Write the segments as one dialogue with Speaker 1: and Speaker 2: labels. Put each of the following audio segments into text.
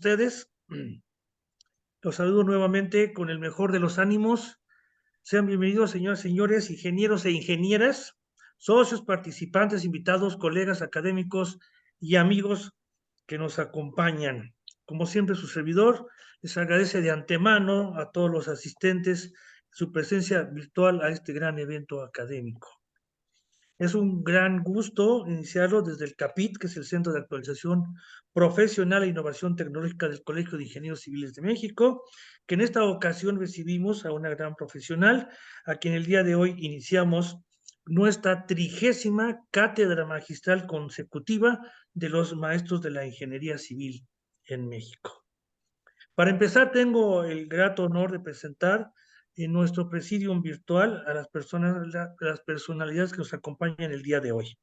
Speaker 1: Ustedes. Los saludo nuevamente con el mejor de los ánimos. Sean bienvenidos, señoras y señores, ingenieros e ingenieras, socios, participantes, invitados, colegas académicos y amigos que nos acompañan. Como siempre, su servidor les agradece de antemano a todos los asistentes su presencia virtual a este gran evento académico. Es un gran gusto iniciarlo desde el CAPIT, que es el Centro de Actualización Profesional e Innovación Tecnológica del Colegio de Ingenieros Civiles de México, que en esta ocasión recibimos a una gran profesional, a quien el día de hoy iniciamos nuestra 30ª cátedra magistral consecutiva de los maestros de la ingeniería civil en México. Para empezar, tengo el grato honor de presentar en nuestro presidium virtual a las personalidades que nos acompañan el día de hoy.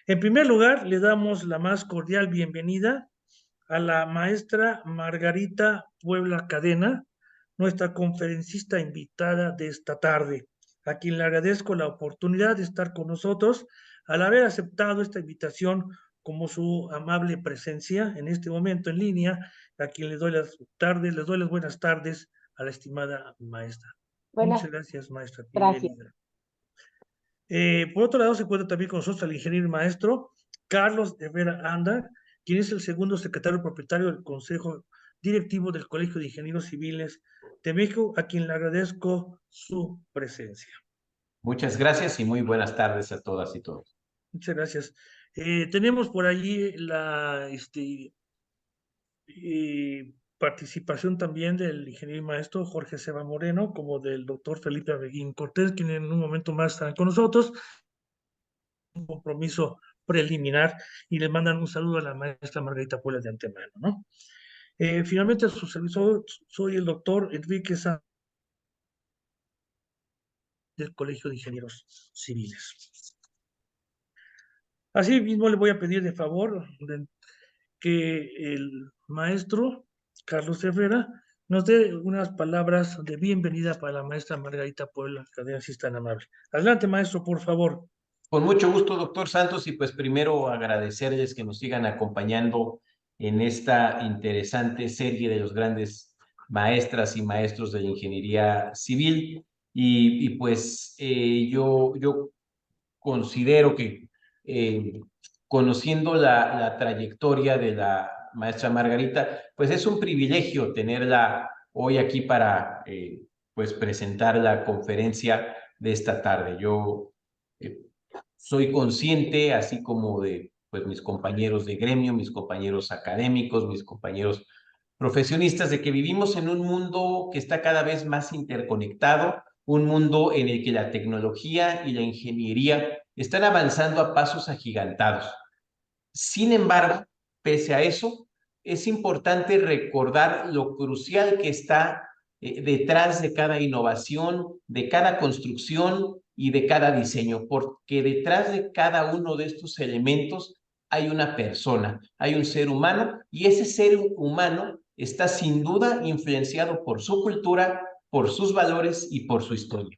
Speaker 1: En primer lugar, le damos la más cordial bienvenida a la maestra Margarita Puebla Cadena, nuestra conferencista invitada de esta tarde, a quien le agradezco la oportunidad de estar con nosotros al haber aceptado esta invitación como su amable presencia en este momento en línea, a quien les doy las buenas tardes a la estimada maestra.
Speaker 2: Buenas,
Speaker 1: Muchas gracias, maestra.
Speaker 2: gracias.
Speaker 1: Bienvenida. Por otro lado, se encuentra también con nosotros el ingeniero maestro Carlos de Vera Anda, quien es el segundo secretario propietario del Consejo Directivo del Colegio de Ingenieros Civiles de México, a quien le agradezco su presencia.
Speaker 3: Muchas gracias y muy buenas tardes a todas y todos.
Speaker 1: Muchas gracias. Tenemos por allí la participación también del ingeniero maestro Jorge Seba Moreno, como del doctor Felipe Aveguín Cortés, quien en un momento más estarán con nosotros. Un compromiso preliminar y le mandan un saludo a la maestra Margarita Puebla de antemano, ¿no? Finalmente, a su servidor, soy el doctor Enrique Sánchez del Colegio de Ingenieros Civiles. Así mismo le voy a pedir de favor que el maestro Carlos Herrera nos dé unas palabras de bienvenida para la maestra Margarita Puebla, que si es tan amable. Adelante, maestro, por favor.
Speaker 3: Con mucho gusto, doctor Santos, y pues primero agradecerles que nos sigan acompañando en esta interesante serie de los grandes maestras y maestros de la ingeniería civil. Pues yo considero que conociendo la trayectoria de la maestra Margarita, pues es un privilegio tenerla hoy aquí para pues presentar la conferencia de esta tarde. Yo soy consciente, así como de pues, mis compañeros de gremio, mis compañeros académicos, mis compañeros profesionistas, de que vivimos en un mundo que está cada vez más interconectado, un mundo en el que la tecnología y la ingeniería están avanzando a pasos agigantados. Sin embargo, pese a eso, es importante recordar lo crucial que está detrás de cada innovación, de cada construcción y de cada diseño, porque detrás de cada uno de estos elementos hay una persona, hay un ser humano, y ese ser humano está sin duda influenciado por su cultura, por sus valores y por su historia.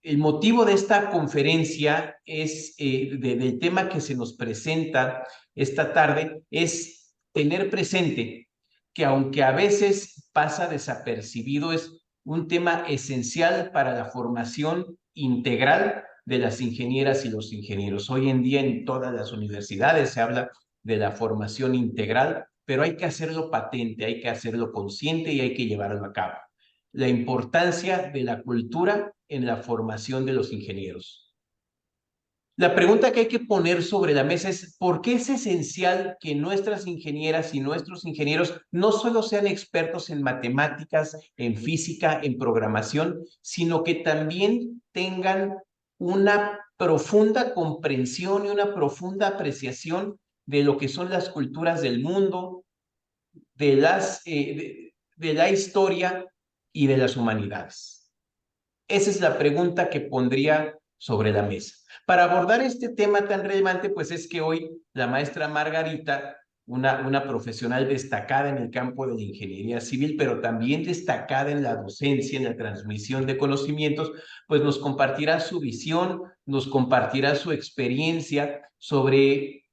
Speaker 3: El motivo de esta conferencia es, del tema que se nos presenta esta tarde, es tener presente que aunque a veces pasa desapercibido, es un tema esencial para la formación integral de las ingenieras y los ingenieros. Hoy en día en todas las universidades se habla de la formación integral, pero hay que hacerlo patente, hay que hacerlo consciente y hay que llevarlo a cabo. La importancia de la cultura en la formación de los ingenieros. La pregunta que hay que poner sobre la mesa es ¿por qué es esencial que nuestras ingenieras y nuestros ingenieros no solo sean expertos en matemáticas, en física, en programación, sino que también tengan una profunda comprensión y una profunda apreciación de lo que son las culturas del mundo, de la historia y de las humanidades? Esa es la pregunta que pondría sobre la mesa. Para abordar este tema tan relevante, pues es que hoy la maestra Margarita, una profesional destacada en el campo de la ingeniería civil, pero también destacada en la docencia, en la transmisión de conocimientos, pues nos compartirá su visión, nos compartirá su experiencia sobre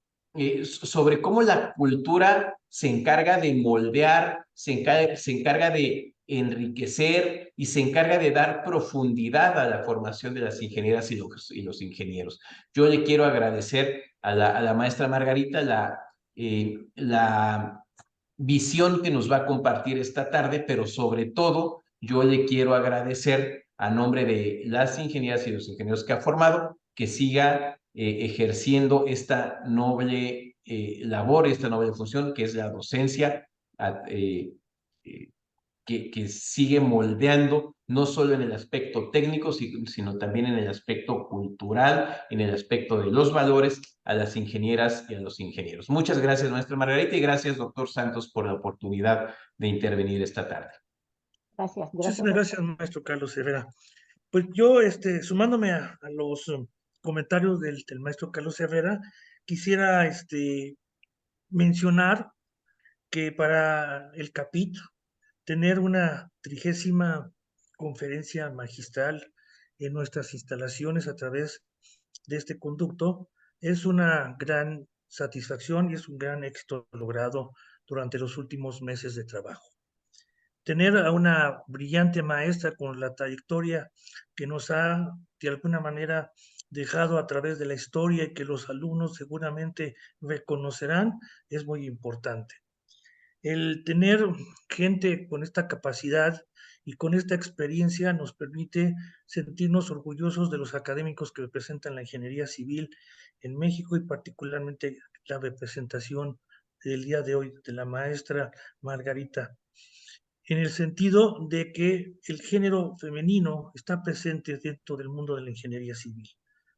Speaker 3: sobre cómo la cultura se encarga de moldear, se encarga de enriquecer y se encarga de dar profundidad a la formación de las ingenieras y los ingenieros. Yo le quiero agradecer a la maestra Margarita la visión que nos va a compartir esta tarde, pero sobre todo yo le quiero agradecer a nombre de las ingenieras y los ingenieros que ha formado, que siga ejerciendo esta noble labor, esta noble función que es la docencia, eh, eh, que sigue moldeando no solo en el aspecto técnico, sino también en el aspecto cultural, en el aspecto de los valores a las ingenieras y a los ingenieros. Muchas gracias, maestra Margarita, y gracias, doctor Santos, por la oportunidad de intervenir esta tarde.
Speaker 2: Gracias,
Speaker 1: Muchísimas
Speaker 2: gracias.
Speaker 1: gracias, maestro Carlos Herrera. Pues yo, sumándome a los comentarios del maestro Carlos Herrera, quisiera mencionar que para el CAPIT, tener una 30ª conferencia magistral en nuestras instalaciones a través de este conducto es una gran satisfacción y es un gran éxito logrado durante los últimos meses de trabajo. Tener a una brillante maestra con la trayectoria que nos ha de alguna manera dejado a través de la historia y que los alumnos seguramente reconocerán es muy importante. El tener gente con esta capacidad y con esta experiencia nos permite sentirnos orgullosos de los académicos que representan la ingeniería civil en México y particularmente la representación del día de hoy de la maestra Margarita, en el sentido de que el género femenino está presente dentro del mundo de la ingeniería civil.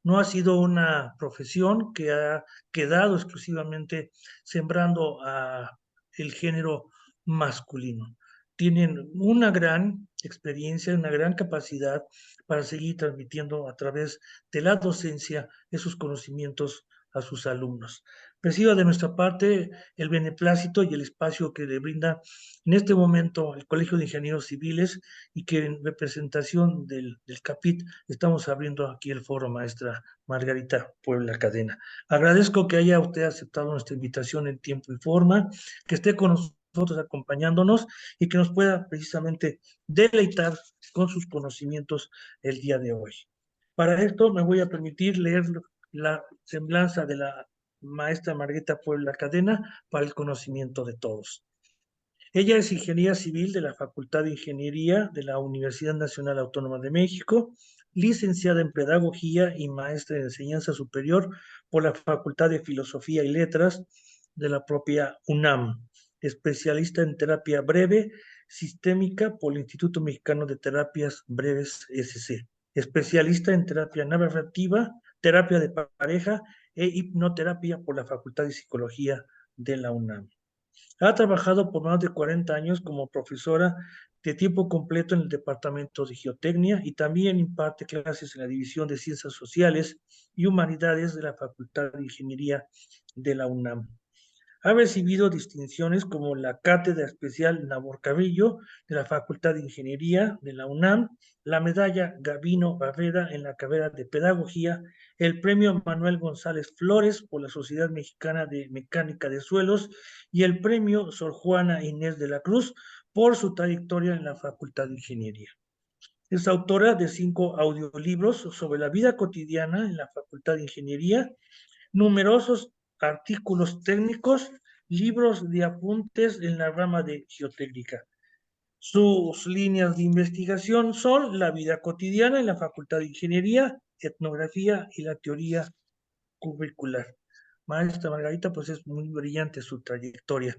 Speaker 1: No ha sido una profesión que ha quedado exclusivamente sembrando a el género masculino. Tienen una gran experiencia, una gran capacidad para seguir transmitiendo a través de la docencia esos conocimientos a sus alumnos. Reciba de nuestra parte el beneplácito y el espacio que le brinda en este momento el Colegio de Ingenieros Civiles y que en representación del CAPIT estamos abriendo aquí el foro, maestra Margarita Puebla Cadena. Agradezco que haya usted aceptado nuestra invitación en tiempo y forma, que esté con nosotros acompañándonos y que nos pueda precisamente deleitar con sus conocimientos el día de hoy. Para esto me voy a permitir leer la semblanza de la maestra Margarita Puebla Cadena para el conocimiento de todos. Ella es ingeniera civil de la Facultad de Ingeniería de la Universidad Nacional Autónoma de México, licenciada en Pedagogía y maestra en Enseñanza Superior por la Facultad de Filosofía y Letras de la propia UNAM, especialista en terapia breve sistémica por el Instituto Mexicano de Terapias Breves SC, especialista en terapia narrativa, terapia de pareja e hipnoterapia por la Facultad de Psicología de la UNAM. Ha trabajado por más de 40 años como profesora de tiempo completo en el Departamento de Geotecnia y también imparte clases en la División de Ciencias Sociales y Humanidades de la Facultad de Ingeniería de la UNAM. Ha recibido distinciones como la Cátedra Especial Nabor Carrillo de la Facultad de Ingeniería de la UNAM, la Medalla Gabino Barrera en la carrera de Pedagogía, el Premio Manuel González Flores por la Sociedad Mexicana de Mecánica de Suelos y el Premio Sor Juana Inés de la Cruz por su trayectoria en la Facultad de Ingeniería. Es autora de 5 audiolibros sobre la vida cotidiana en la Facultad de Ingeniería, numerosos artículos técnicos, libros de apuntes en la rama de geotécnica. Sus líneas de investigación son la vida cotidiana en la Facultad de Ingeniería, etnografía y la teoría curricular. Maestra Margarita, pues es muy brillante su trayectoria.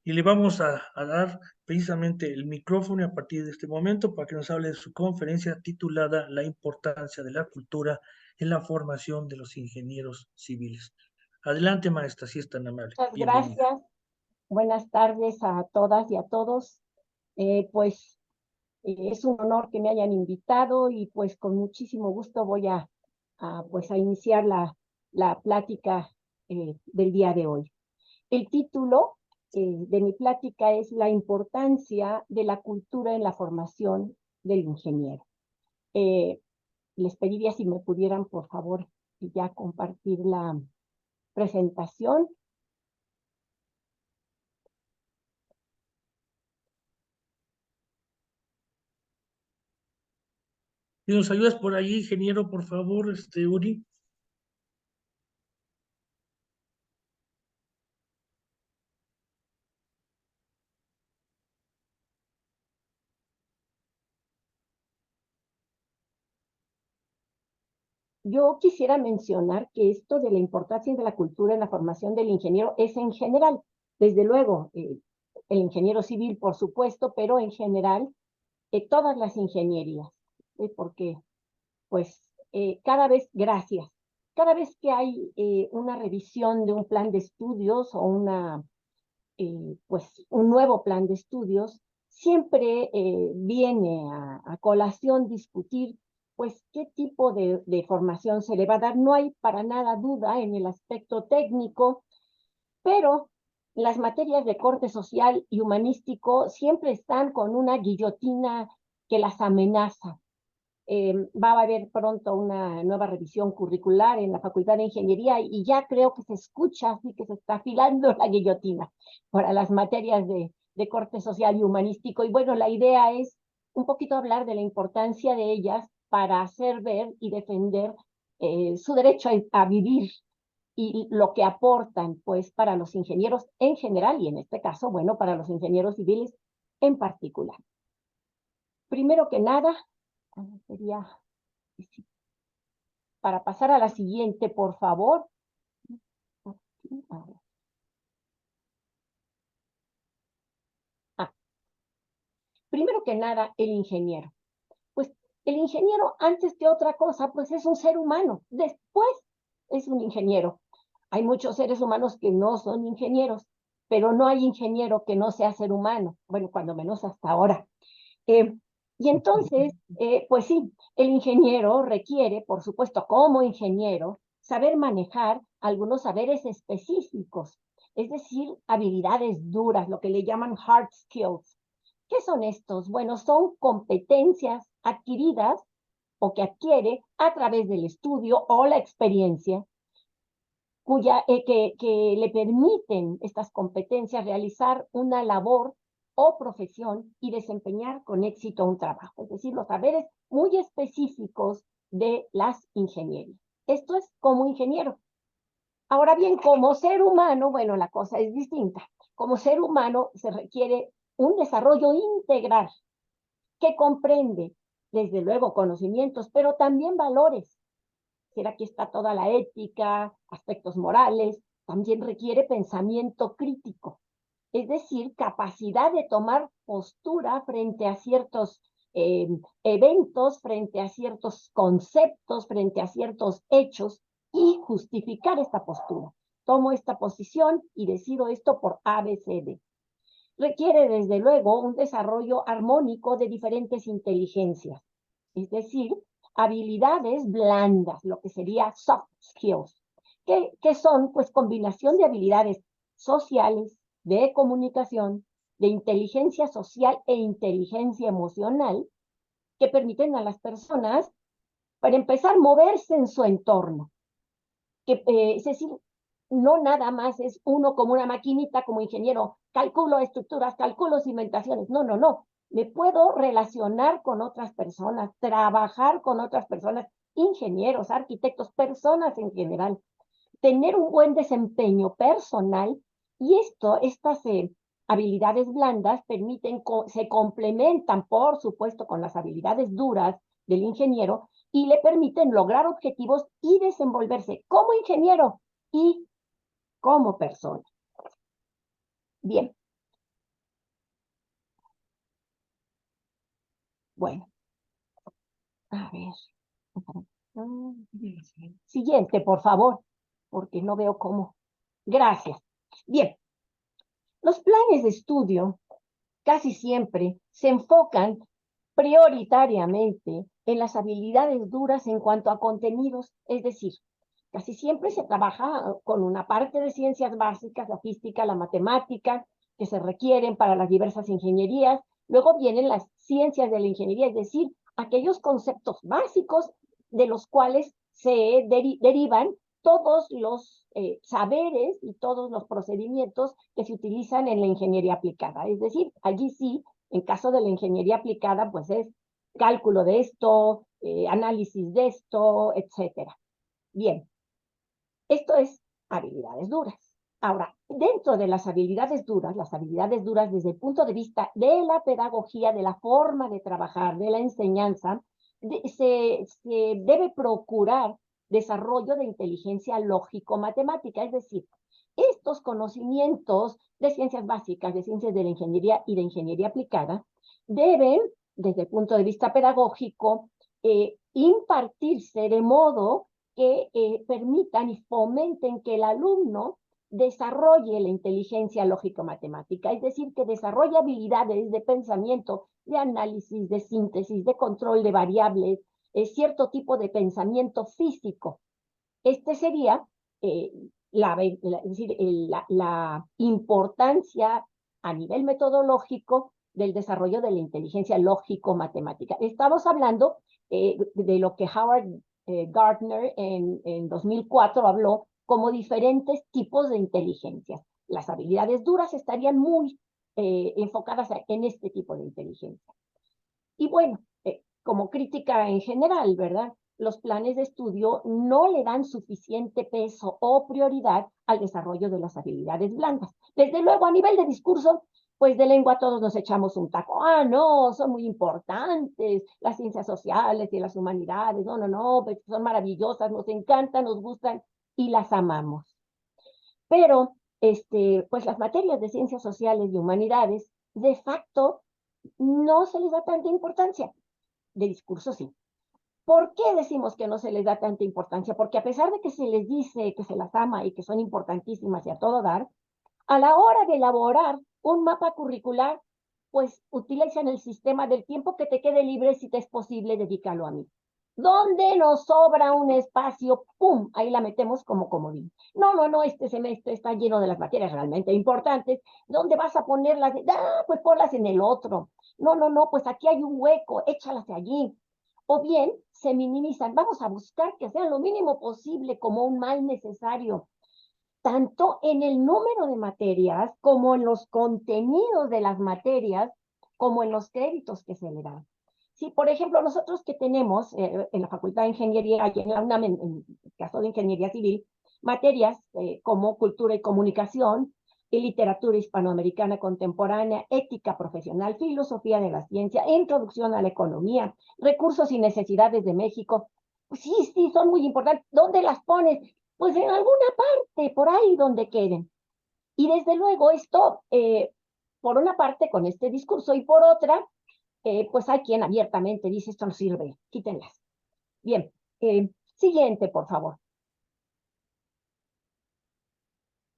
Speaker 1: Y le vamos a dar precisamente el micrófono a partir de este momento para que nos hable de su conferencia titulada La importancia de la cultura en la formación de los ingenieros civiles. Adelante, maestra, si es tan amable.
Speaker 2: Muchas
Speaker 1: Bienvenida.
Speaker 2: gracias. Buenas tardes a todas y a todos. Es un honor que me hayan invitado y pues con muchísimo gusto voy a iniciar la plática del día de hoy. El título de mi plática es La importancia de la cultura en la formación del ingeniero. Les pediría si me pudieran, por favor, ya compartir la presentación.
Speaker 1: Si nos ayudas por ahí, ingeniero, por favor, Uri.
Speaker 2: Yo quisiera mencionar que esto de la importancia de la cultura en la formación del ingeniero es en general. Desde luego, el ingeniero civil, por supuesto, pero en general, todas las ingenierías, porque pues cada vez que hay una revisión de un plan de estudios o pues un nuevo plan de estudios, siempre viene a colación discutir pues qué tipo de formación se le va a dar. No hay para nada duda en el aspecto técnico, pero las materias de corte social y humanístico siempre están con una guillotina que las amenaza. Va a haber pronto una nueva revisión curricular en la Facultad de Ingeniería y ya creo que se escucha así que se está afilando la guillotina para las materias de corte social y humanístico. Y bueno, la idea es un poquito hablar de la importancia de ellas para hacer ver y defender su derecho a vivir y lo que aportan pues para los ingenieros en general y en este caso, bueno, para los ingenieros civiles en particular. Primero que nada, sería para pasar a la siguiente, por favor. Ah, primero que nada, el ingeniero. Pues el ingeniero, antes que otra cosa, pues es un ser humano. Después es un ingeniero. Hay muchos seres humanos que no son ingenieros, pero no hay ingeniero que no sea ser humano. Bueno, cuando menos hasta ahora. Y entonces, pues sí, el ingeniero requiere, por supuesto, como ingeniero, saber manejar algunos saberes específicos, es decir, habilidades duras, lo que le llaman hard skills. ¿Qué son estos? Bueno, son competencias adquiridas o que adquiere a través del estudio o la experiencia, que le permiten estas competencias realizar una labor o profesión y desempeñar con éxito un trabajo, es decir, los saberes muy específicos de las ingenierías. Esto es como ingeniero. Ahora bien, como ser humano, bueno, la cosa es distinta. Como ser humano se requiere un desarrollo integral que comprende, desde luego, conocimientos, pero también valores. Aquí está toda la ética, aspectos morales, también requiere pensamiento crítico, es decir, capacidad de tomar postura frente a ciertos eventos, frente a ciertos conceptos, frente a ciertos hechos y justificar esta postura. Tomo esta posición y decido esto por ABCD. Requiere, desde luego, un desarrollo armónico de diferentes inteligencias, es decir, habilidades blandas, lo que sería soft skills, que son pues combinación de habilidades sociales, de comunicación, de inteligencia social e inteligencia emocional, que permiten a las personas, para empezar, moverse en su entorno. Es decir, no nada más es uno como una maquinita, como ingeniero, calculo estructuras, calculo cimentaciones. No, no, no. Me puedo relacionar con otras personas, trabajar con otras personas, ingenieros, arquitectos, personas en general, tener un buen desempeño personal y estas habilidades blandas se complementan, por supuesto, con las habilidades duras del ingeniero y le permiten lograr objetivos y desenvolverse como ingeniero y como persona. Bien. Bueno. A ver. Siguiente, por favor, porque no veo cómo. Gracias. Bien. Los planes de estudio casi siempre se enfocan prioritariamente en las habilidades duras en cuanto a contenidos, es decir, casi siempre se trabaja con una parte de ciencias básicas, la física, la matemática, que se requieren para las diversas ingenierías. Luego vienen las ciencias de la ingeniería, es decir, aquellos conceptos básicos de los cuales se derivan todos los saberes y todos los procedimientos que se utilizan en la ingeniería aplicada. Es decir, allí sí, en caso de la ingeniería aplicada, pues es cálculo de esto, análisis de esto, etcétera. Bien, esto es habilidades duras. Ahora, dentro de las habilidades duras desde el punto de vista de la pedagogía, de la forma de trabajar, de la enseñanza, se debe procurar desarrollo de inteligencia lógico-matemática, es decir, estos conocimientos de ciencias básicas, de ciencias de la ingeniería y de ingeniería aplicada, deben, desde el punto de vista pedagógico, impartirse de modo que permitan y fomenten que el alumno desarrolle la inteligencia lógico-matemática, es decir, que desarrolle habilidades de pensamiento, de análisis, de síntesis, de control de variables, cierto tipo de pensamiento físico. Este sería la importancia a nivel metodológico del desarrollo de la inteligencia lógico-matemática. Estamos hablando de lo que Howard Gardner en 2004 habló como diferentes tipos de inteligencia. Las habilidades duras estarían muy enfocadas en este tipo de inteligencia. Y bueno, como crítica en general, ¿verdad? Los planes de estudio no le dan suficiente peso o prioridad al desarrollo de las habilidades blandas. Desde luego, a nivel de discurso, pues de lengua todos nos echamos un taco. Ah, no, son muy importantes las ciencias sociales y las humanidades. No, no, no, pues son maravillosas, nos encantan, nos gustan y las amamos. Pero, pues las materias de ciencias sociales y humanidades, de facto, no se les da tanta importancia. De discurso sí. ¿Por qué decimos que no se les da tanta importancia? Porque a pesar de que se les dice que se las ama y que son importantísimas y a todo dar, a la hora de elaborar un mapa curricular, pues utilizan el sistema del tiempo que te quede libre, si te es posible, dedícalo a mí. ¿Dónde nos sobra un espacio? ¡Pum! Ahí la metemos como comodín. No, no, no, este semestre está lleno de las materias realmente importantes. ¿Dónde vas a ponerlas? Pues ponlas en el otro. No, no, no, pues aquí hay un hueco, échalas de allí. O bien se minimizan. Vamos a buscar que sean lo mínimo posible como un mal necesario, tanto en el número de materias como en los contenidos de las materias, como en los créditos que se le dan. Si, por ejemplo, nosotros que tenemos en la Facultad de Ingeniería, y en la UNAM, en el caso de Ingeniería Civil, materias como Cultura y Comunicación, y Literatura Hispanoamericana Contemporánea, Ética Profesional, Filosofía de la Ciencia, Introducción a la Economía, Recursos y Necesidades de México, pues sí, sí, son muy importantes. ¿Dónde las pones? Pues en alguna parte, por ahí donde queden. Y desde luego esto, por una parte con este discurso y por otra, pues hay quien abiertamente dice esto no sirve, quítenlas. Bien, siguiente, por favor.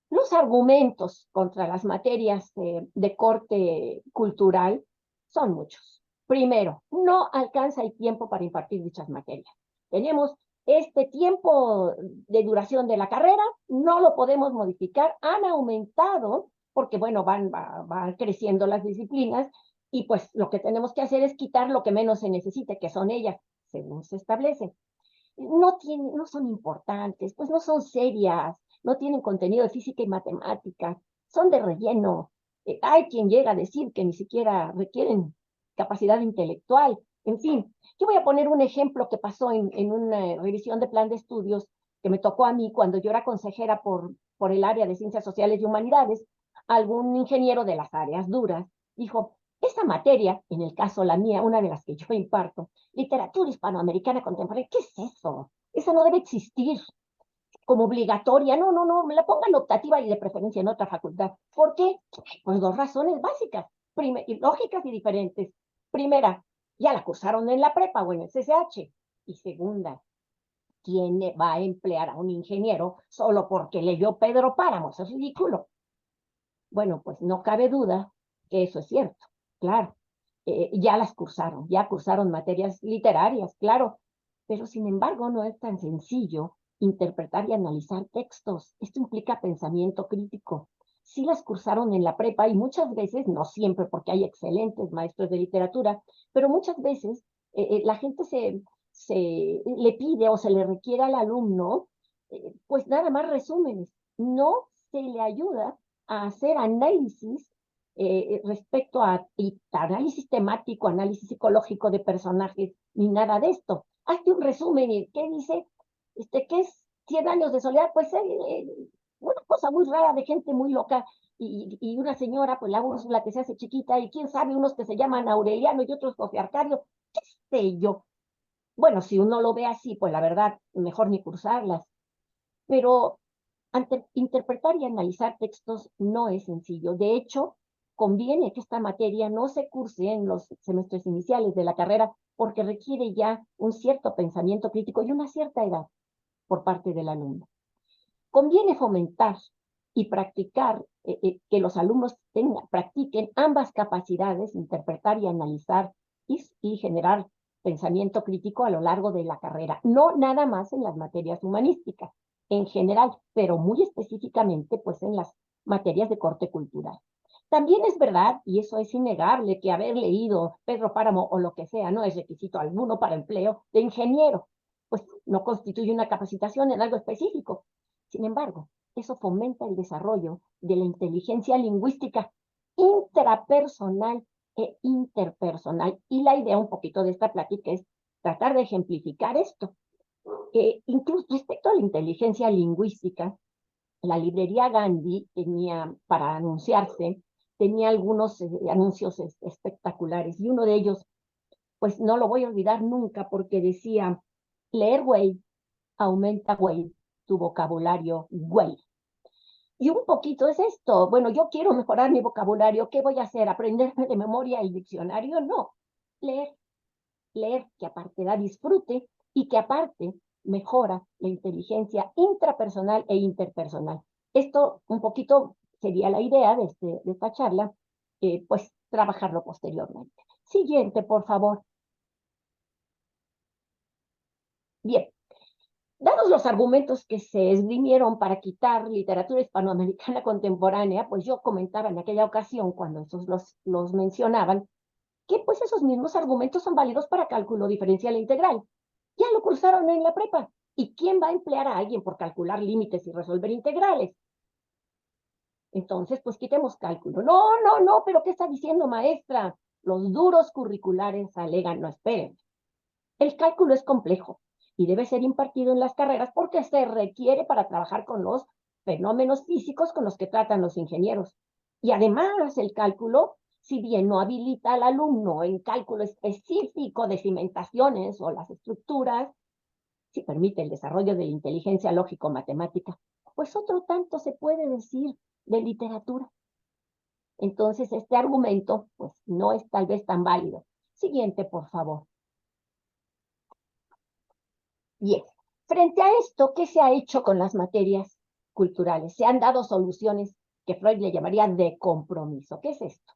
Speaker 2: Los argumentos contra las materias de corte cultural son muchos. Primero, no alcanza el tiempo para impartir dichas materias. Tenemos este tiempo de duración de la carrera, no lo podemos modificar, han aumentado porque, bueno, van creciendo las disciplinas y pues lo que tenemos que hacer es quitar lo que menos se necesite, que son ellas, según se establece. No son importantes, pues no son serias, no tienen contenido de física y matemáticas, son de relleno. Hay quien llega a decir que ni siquiera requieren capacidad intelectual. En fin, yo voy a poner un ejemplo que pasó en una revisión de plan de estudios que me tocó a mí cuando yo era consejera por el área de ciencias sociales y humanidades. Algún ingeniero de las áreas duras dijo, esa materia, en el caso la mía, una de las que yo imparto, literatura hispanoamericana contemporánea, ¿qué es eso? Esa no debe existir como obligatoria. No, no, no, me la pongan optativa y de preferencia en otra facultad. ¿Por qué? Pues dos razones básicas, lógicas y diferentes. Primera, ya la cursaron en la prepa o en el CCH. Y segunda, ¿quién va a emplear a un ingeniero solo porque leyó Pedro Páramo? Eso es ridículo. Bueno, pues no cabe duda que eso es cierto, claro. Ya cursaron materias literarias, claro, pero sin embargo no es tan sencillo interpretar y analizar textos. Esto implica pensamiento crítico. Sí las cursaron en la prepa y muchas veces, no siempre porque hay excelentes maestros de literatura, pero muchas veces la gente le pide o se le requiere al alumno, pues nada más resúmenes. No se le ayuda a hacer análisis respecto a análisis temático, análisis psicológico de personajes, ni nada de esto. Hazte un resumen, ¿qué dice? ¿Qué es 100 años de soledad? Pues una cosa muy rara de gente muy loca, y una señora, pues la Úrsula, que se hace chiquita, y quién sabe, unos que se llaman Aureliano y otros José Arcadio, qué sé yo. Bueno, si uno lo ve así, pues la verdad, mejor ni cursarlas. Pero interpretar y analizar textos no es sencillo. De hecho, conviene que esta materia no se curse en los semestres iniciales de la carrera, porque requiere ya un cierto pensamiento crítico y una cierta edad por parte del alumno. Conviene fomentar y practicar, que los alumnos practiquen ambas capacidades, interpretar y analizar, y generar pensamiento crítico a lo largo de la carrera, no nada más en las materias humanísticas, en general, pero muy específicamente pues en las materias de corte cultural. También es verdad, y eso es innegable, que haber leído Pedro Páramo o lo que sea no es requisito alguno para empleo de ingeniero, pues no constituye una capacitación en algo específico. Sin embargo, eso fomenta el desarrollo de la inteligencia lingüística intrapersonal e interpersonal. Y la idea un poquito de esta plática es tratar de ejemplificar esto. Incluso respecto a la inteligencia lingüística, la librería Gandhi tenía, para anunciarse, tenía algunos anuncios espectaculares, y uno de ellos, pues no lo voy a olvidar nunca, porque decía: leer Whale aumenta Whale, tu vocabulario Whale. Y un poquito es esto. Bueno, yo quiero mejorar mi vocabulario. ¿Qué voy a hacer? ¿Aprenderme de memoria el diccionario? No. Leer, que aparte da disfrute y que aparte mejora la inteligencia intrapersonal e interpersonal. Esto un poquito sería la idea de esta charla, pues trabajarlo posteriormente. Siguiente, por favor. Bien. Dados los argumentos que se esgrimieron para quitar literatura hispanoamericana contemporánea, pues yo comentaba en aquella ocasión, cuando esos los mencionaban, que pues esos mismos argumentos son válidos para cálculo diferencial e integral. Ya lo cursaron en la prepa. ¿Y quién va a emplear a alguien por calcular límites y resolver integrales? Entonces, pues quitemos cálculo. No, pero ¿qué está diciendo, maestra? Los duros curriculares alegan, no, esperen. El cálculo es complejo y debe ser impartido en las carreras porque se requiere para trabajar con los fenómenos físicos con los que tratan los ingenieros. Y además el cálculo, si bien no habilita al alumno en cálculo específico de cimentaciones o las estructuras, sí permite el desarrollo de la inteligencia lógico-matemática, pues otro tanto se puede decir de literatura. Entonces este argumento pues no es tal vez tan válido. Siguiente, por favor. Bien, frente a esto, ¿qué se ha hecho con las materias culturales? Se han dado soluciones que Freud le llamaría de compromiso. ¿Qué es esto?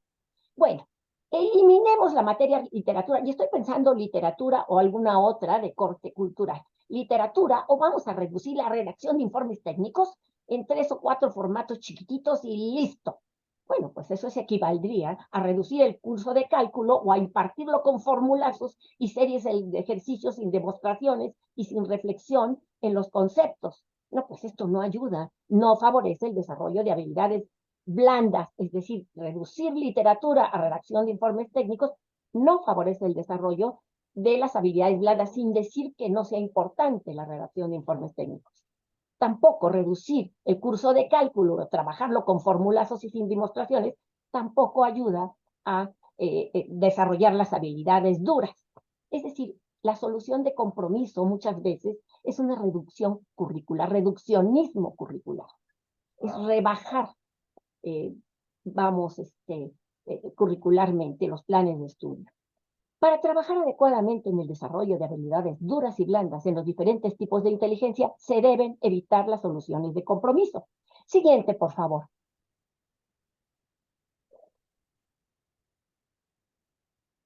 Speaker 2: Bueno, eliminemos la materia literatura, y estoy pensando literatura o alguna otra de corte cultural. Literatura, o vamos a reducir la redacción de informes técnicos en 3 o 4 formatos chiquititos y listo. Bueno, pues eso se equivaldría a reducir el curso de cálculo o a impartirlo con formulazos y series de ejercicios sin demostraciones y sin reflexión en los conceptos. No, pues esto no ayuda, no favorece el desarrollo de habilidades blandas, es decir, reducir literatura a redacción de informes técnicos no favorece el desarrollo de las habilidades blandas, sin decir que no sea importante la redacción de informes técnicos. Tampoco reducir el curso de cálculo, trabajarlo con formulazos y sin demostraciones, tampoco ayuda a desarrollar las habilidades duras. Es decir, la solución de compromiso muchas veces es una reducción curricular, reduccionismo curricular. Es rebajar, curricularmente los planes de estudio. Para trabajar adecuadamente en el desarrollo de habilidades duras y blandas en los diferentes tipos de inteligencia, se deben evitar las soluciones de compromiso. Siguiente, por favor.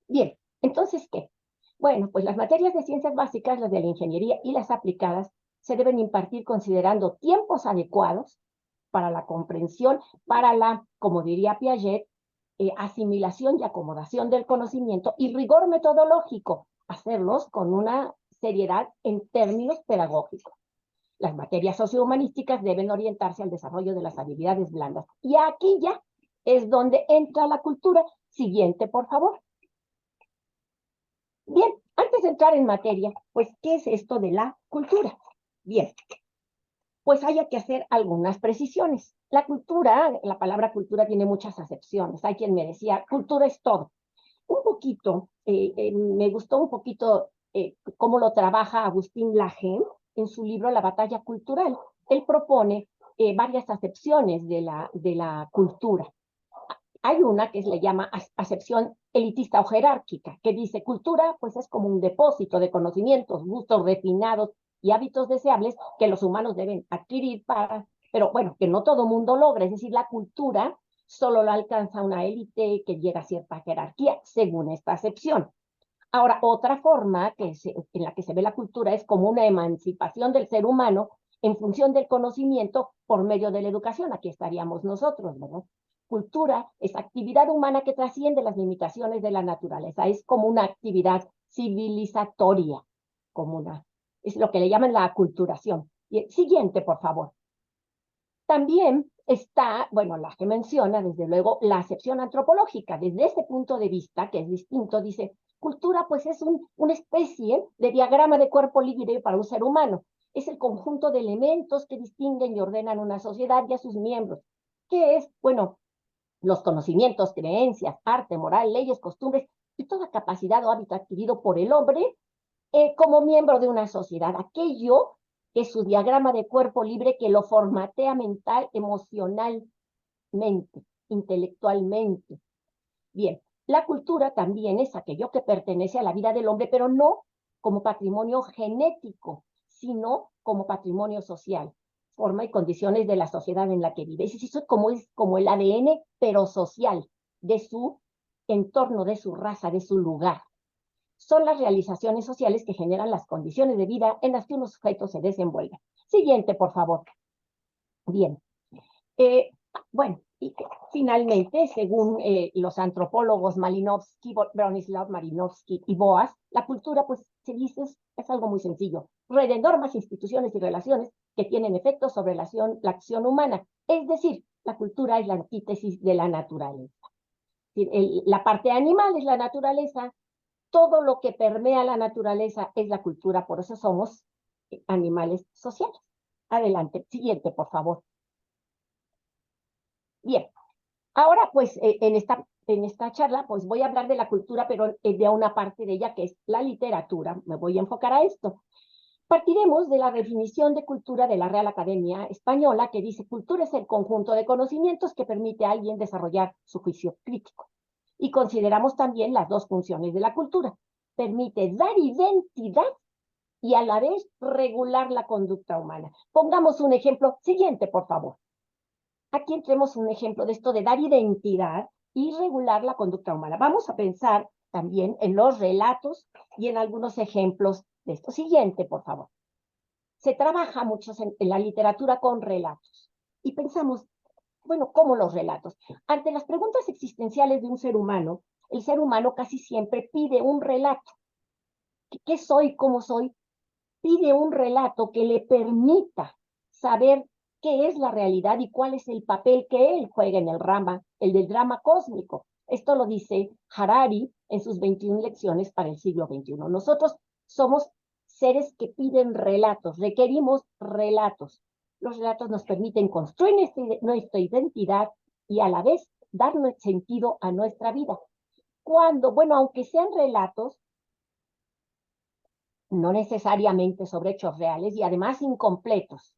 Speaker 2: Bien, entonces, ¿qué? Bueno, pues las materias de ciencias básicas, las de la ingeniería y las aplicadas, se deben impartir considerando tiempos adecuados para la comprensión, para la, como diría Piaget, asimilación y acomodación del conocimiento y rigor metodológico, hacerlos con una seriedad en términos pedagógicos. Las materias sociohumanísticas deben orientarse al desarrollo de las habilidades blandas. Y aquí ya es donde entra la cultura. Siguiente, por favor. Bien, antes de entrar en materia, pues, ¿qué es esto de la cultura? Bien, pues hay que hacer algunas precisiones. La cultura, la palabra cultura tiene muchas acepciones. Hay quien me decía, cultura es todo. Un poquito, me gustó un poquito cómo lo trabaja Agustín Laje en su libro La batalla cultural. Él propone varias acepciones de la cultura. Hay una que le llama acepción elitista o jerárquica, que dice cultura pues es como un depósito de conocimientos, gustos refinados y hábitos deseables que los humanos deben adquirir pero bueno, que no todo mundo logra, es decir, la cultura solo la alcanza una élite que llega a cierta jerarquía, según esta acepción. Ahora, otra forma en la que se ve la cultura es como una emancipación del ser humano en función del conocimiento por medio de la educación. Aquí estaríamos nosotros, ¿verdad? Cultura es actividad humana que trasciende las limitaciones de la naturaleza. Es como una actividad civilizatoria, es lo que le llaman la aculturación. Y siguiente, por favor. También está, bueno, la que menciona, desde luego, la acepción antropológica. Desde este punto de vista, que es distinto, dice, cultura pues es una especie de diagrama de cuerpo libre para un ser humano. Es el conjunto de elementos que distinguen y ordenan una sociedad y a sus miembros. ¿Qué es? Bueno, los conocimientos, creencias, arte, moral, leyes, costumbres y toda capacidad o hábito adquirido por el hombre como miembro de una sociedad. Aquello que es su diagrama de cuerpo libre que lo formatea mental, emocionalmente, intelectualmente. Bien, la cultura también es aquello que pertenece a la vida del hombre, pero no como patrimonio genético, sino como patrimonio social, forma y condiciones de la sociedad en la que vive. Es como el ADN, pero social, de su entorno, de su raza, de su lugar. Son las realizaciones sociales que generan las condiciones de vida en las que unos sujetos se desenvuelven. Siguiente, por favor. Bien. Bueno, y finalmente, según los antropólogos Malinowski, Bronislaw Malinowski y Boas, la cultura, pues, se dice, es algo muy sencillo. Red de normas, instituciones y relaciones que tienen efectos sobre la acción humana. Es decir, la cultura es la antítesis de la naturaleza. La parte animal es la naturaleza, todo lo que permea la naturaleza es la cultura, por eso somos animales sociales. Adelante, siguiente, por favor. Bien, ahora pues en esta charla pues voy a hablar de la cultura, pero de una parte de ella que es la literatura. Me voy a enfocar a esto. Partiremos de la definición de cultura de la Real Academia Española, que dice: cultura es el conjunto de conocimientos que permite a alguien desarrollar su juicio crítico. Y consideramos también las dos funciones de la cultura. Permite dar identidad y a la vez regular la conducta humana. Pongamos un ejemplo. Siguiente, por favor. Aquí entremos un ejemplo de esto de dar identidad y regular la conducta humana. Vamos a pensar también en los relatos y en algunos ejemplos de esto. Siguiente, por favor. Se trabaja mucho en la literatura con relatos. Y pensamos, bueno, ¿cómo los relatos? Ante las preguntas existenciales de un ser humano, el ser humano casi siempre pide un relato. ¿Qué soy? ¿Cómo soy? Pide un relato que le permita saber qué es la realidad y cuál es el papel que él juega en el del drama cósmico. Esto lo dice Harari en sus 21 lecciones para el siglo XXI. Nosotros somos seres que piden relatos, requerimos relatos. Los relatos nos permiten construir nuestra identidad y a la vez darle sentido a nuestra vida. Bueno, aunque sean relatos, no necesariamente sobre hechos reales y además incompletos,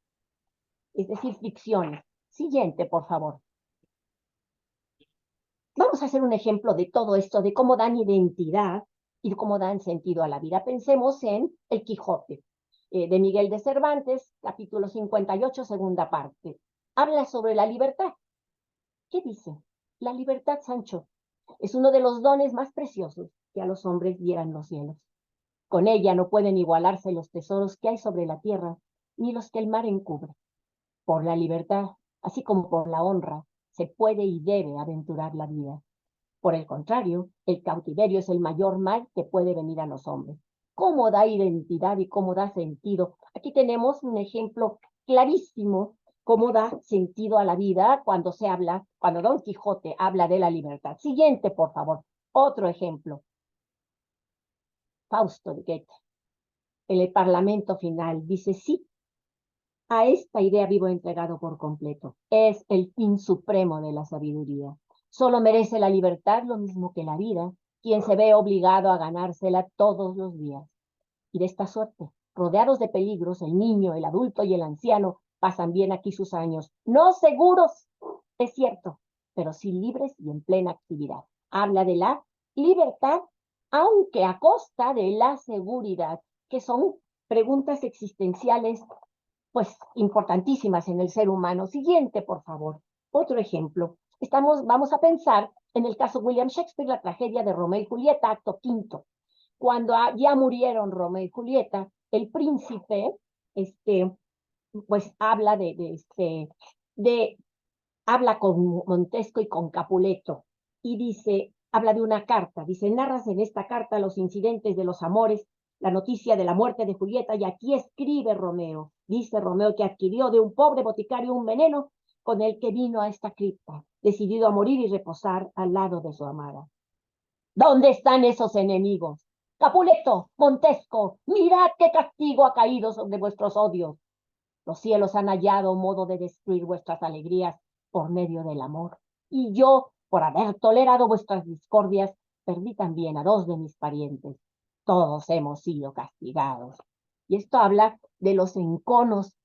Speaker 2: es decir, ficciones. Siguiente, por favor. Vamos a hacer un ejemplo de todo esto, de cómo dan identidad y cómo dan sentido a la vida. Pensemos en El Quijote, de Miguel de Cervantes, capítulo 58, segunda parte. Habla sobre la libertad. ¿Qué dice? La libertad, Sancho, es uno de los dones más preciosos que a los hombres dieran los cielos. Con ella no pueden igualarse los tesoros que hay sobre la tierra, ni los que el mar encubre. Por la libertad, así como por la honra, se puede y debe aventurar la vida. Por el contrario, el cautiverio es el mayor mal que puede venir a los hombres. ¿Cómo da identidad y cómo da sentido? Aquí tenemos un ejemplo clarísimo cómo da sentido a la vida cuando cuando Don Quijote habla de la libertad. Siguiente, por favor. Otro ejemplo. Fausto de Goethe, en el Parlamento final, dice: sí, a esta idea vivo entregado por completo. Es el fin supremo de la sabiduría. Solo merece la libertad lo mismo que la vida, quien se ve obligado a ganársela todos los días. Y de esta suerte, rodeados de peligros, el niño, el adulto y el anciano pasan bien aquí sus años, no seguros, es cierto, pero sí libres y en plena actividad. Habla de la libertad, aunque a costa de la seguridad, que son preguntas existenciales, pues, importantísimas en el ser humano. Siguiente, por favor. Otro ejemplo. Vamos a pensar en el caso William Shakespeare, la tragedia de Romeo y Julieta, acto quinto. Cuando ya murieron Romeo y Julieta, el príncipe, pues habla habla con Montesco y con Capuleto y dice, habla de una carta, dice: narras en esta carta los incidentes de los amores, la noticia de la muerte de Julieta, y aquí escribe Romeo. Dice Romeo que adquirió de un pobre boticario un veneno con el que vino a esta cripta, decidido a morir y reposar al lado de su amada. ¿Dónde están esos enemigos? Capuleto, Montesco, mirad qué castigo ha caído sobre vuestros odios. Los cielos han hallado modo de destruir vuestras alegrías por medio del amor. Y yo, por haber tolerado vuestras discordias, perdí también a 2 de mis parientes. Todos hemos sido castigados. Y esto habla de los enconos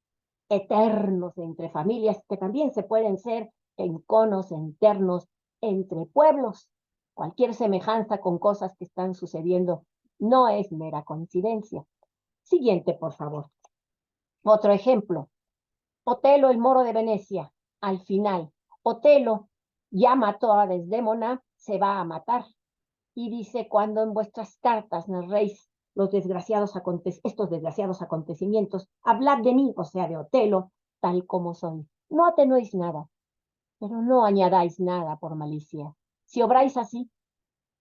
Speaker 2: eternos entre familias, que también se pueden ser enconos internos entre pueblos. Cualquier semejanza con cosas que están sucediendo no es mera coincidencia. Siguiente, por favor. Otro ejemplo. Otelo, el moro de Venecia. Al final, Otelo ya mató a Desdémona, se va a matar. Y dice: cuando en vuestras cartas narréis estos desgraciados acontecimientos, hablad de mí, o sea, de Otelo, tal como soy. No atenuéis nada, pero no añadáis nada por malicia. Si obráis así,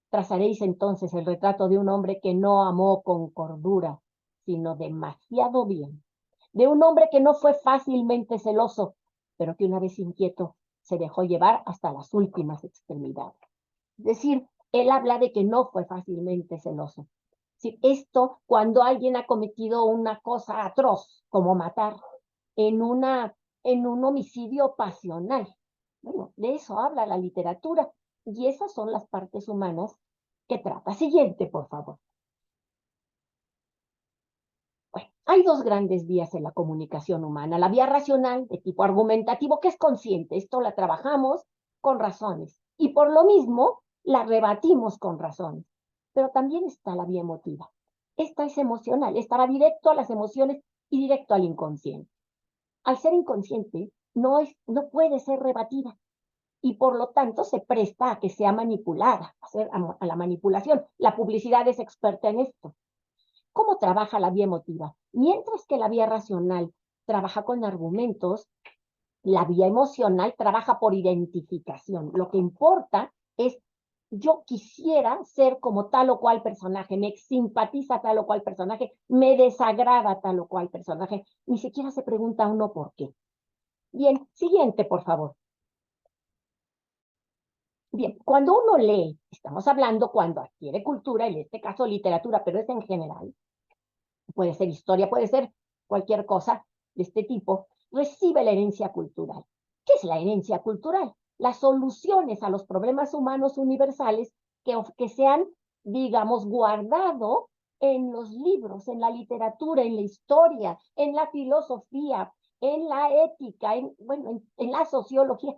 Speaker 2: trazaréis entonces el retrato de un hombre que no amó con cordura, sino demasiado bien. De un hombre que no fue fácilmente celoso, pero que una vez inquieto se dejó llevar hasta las últimas extremidades. Es decir, él habla de que no fue fácilmente celoso. Esto cuando alguien ha cometido una cosa atroz, como matar, en un homicidio pasional. Bueno, de eso habla la literatura, y esas son las partes humanas que trata. Siguiente, por favor. Bueno, hay 2 grandes vías en la comunicación humana: la vía racional, de tipo argumentativo, que es consciente, esto la trabajamos con razones, y por lo mismo la rebatimos con razones. Pero también está la vía emotiva. Esta es emocional, esta va directo a las emociones y directo al inconsciente. Al ser inconsciente, no puede ser rebatida, y por lo tanto se presta a que sea manipulada, a la manipulación. La publicidad es experta en esto. ¿Cómo trabaja la vía emotiva? Mientras que la vía racional trabaja con argumentos, la vía emocional trabaja por identificación. Lo que importa es: yo quisiera ser como tal o cual personaje, me simpatiza tal o cual personaje, me desagrada tal o cual personaje. Ni siquiera se pregunta uno por qué. Bien, siguiente, por favor. Bien, cuando uno lee, estamos hablando cuando adquiere cultura, en este caso literatura, pero es en general, puede ser historia, puede ser cualquier cosa de este tipo, recibe la herencia cultural. ¿Qué es la herencia cultural? Las soluciones a los problemas humanos universales que se han, digamos, guardado en los libros, en la literatura, en la historia, en la filosofía, en la ética, en la sociología.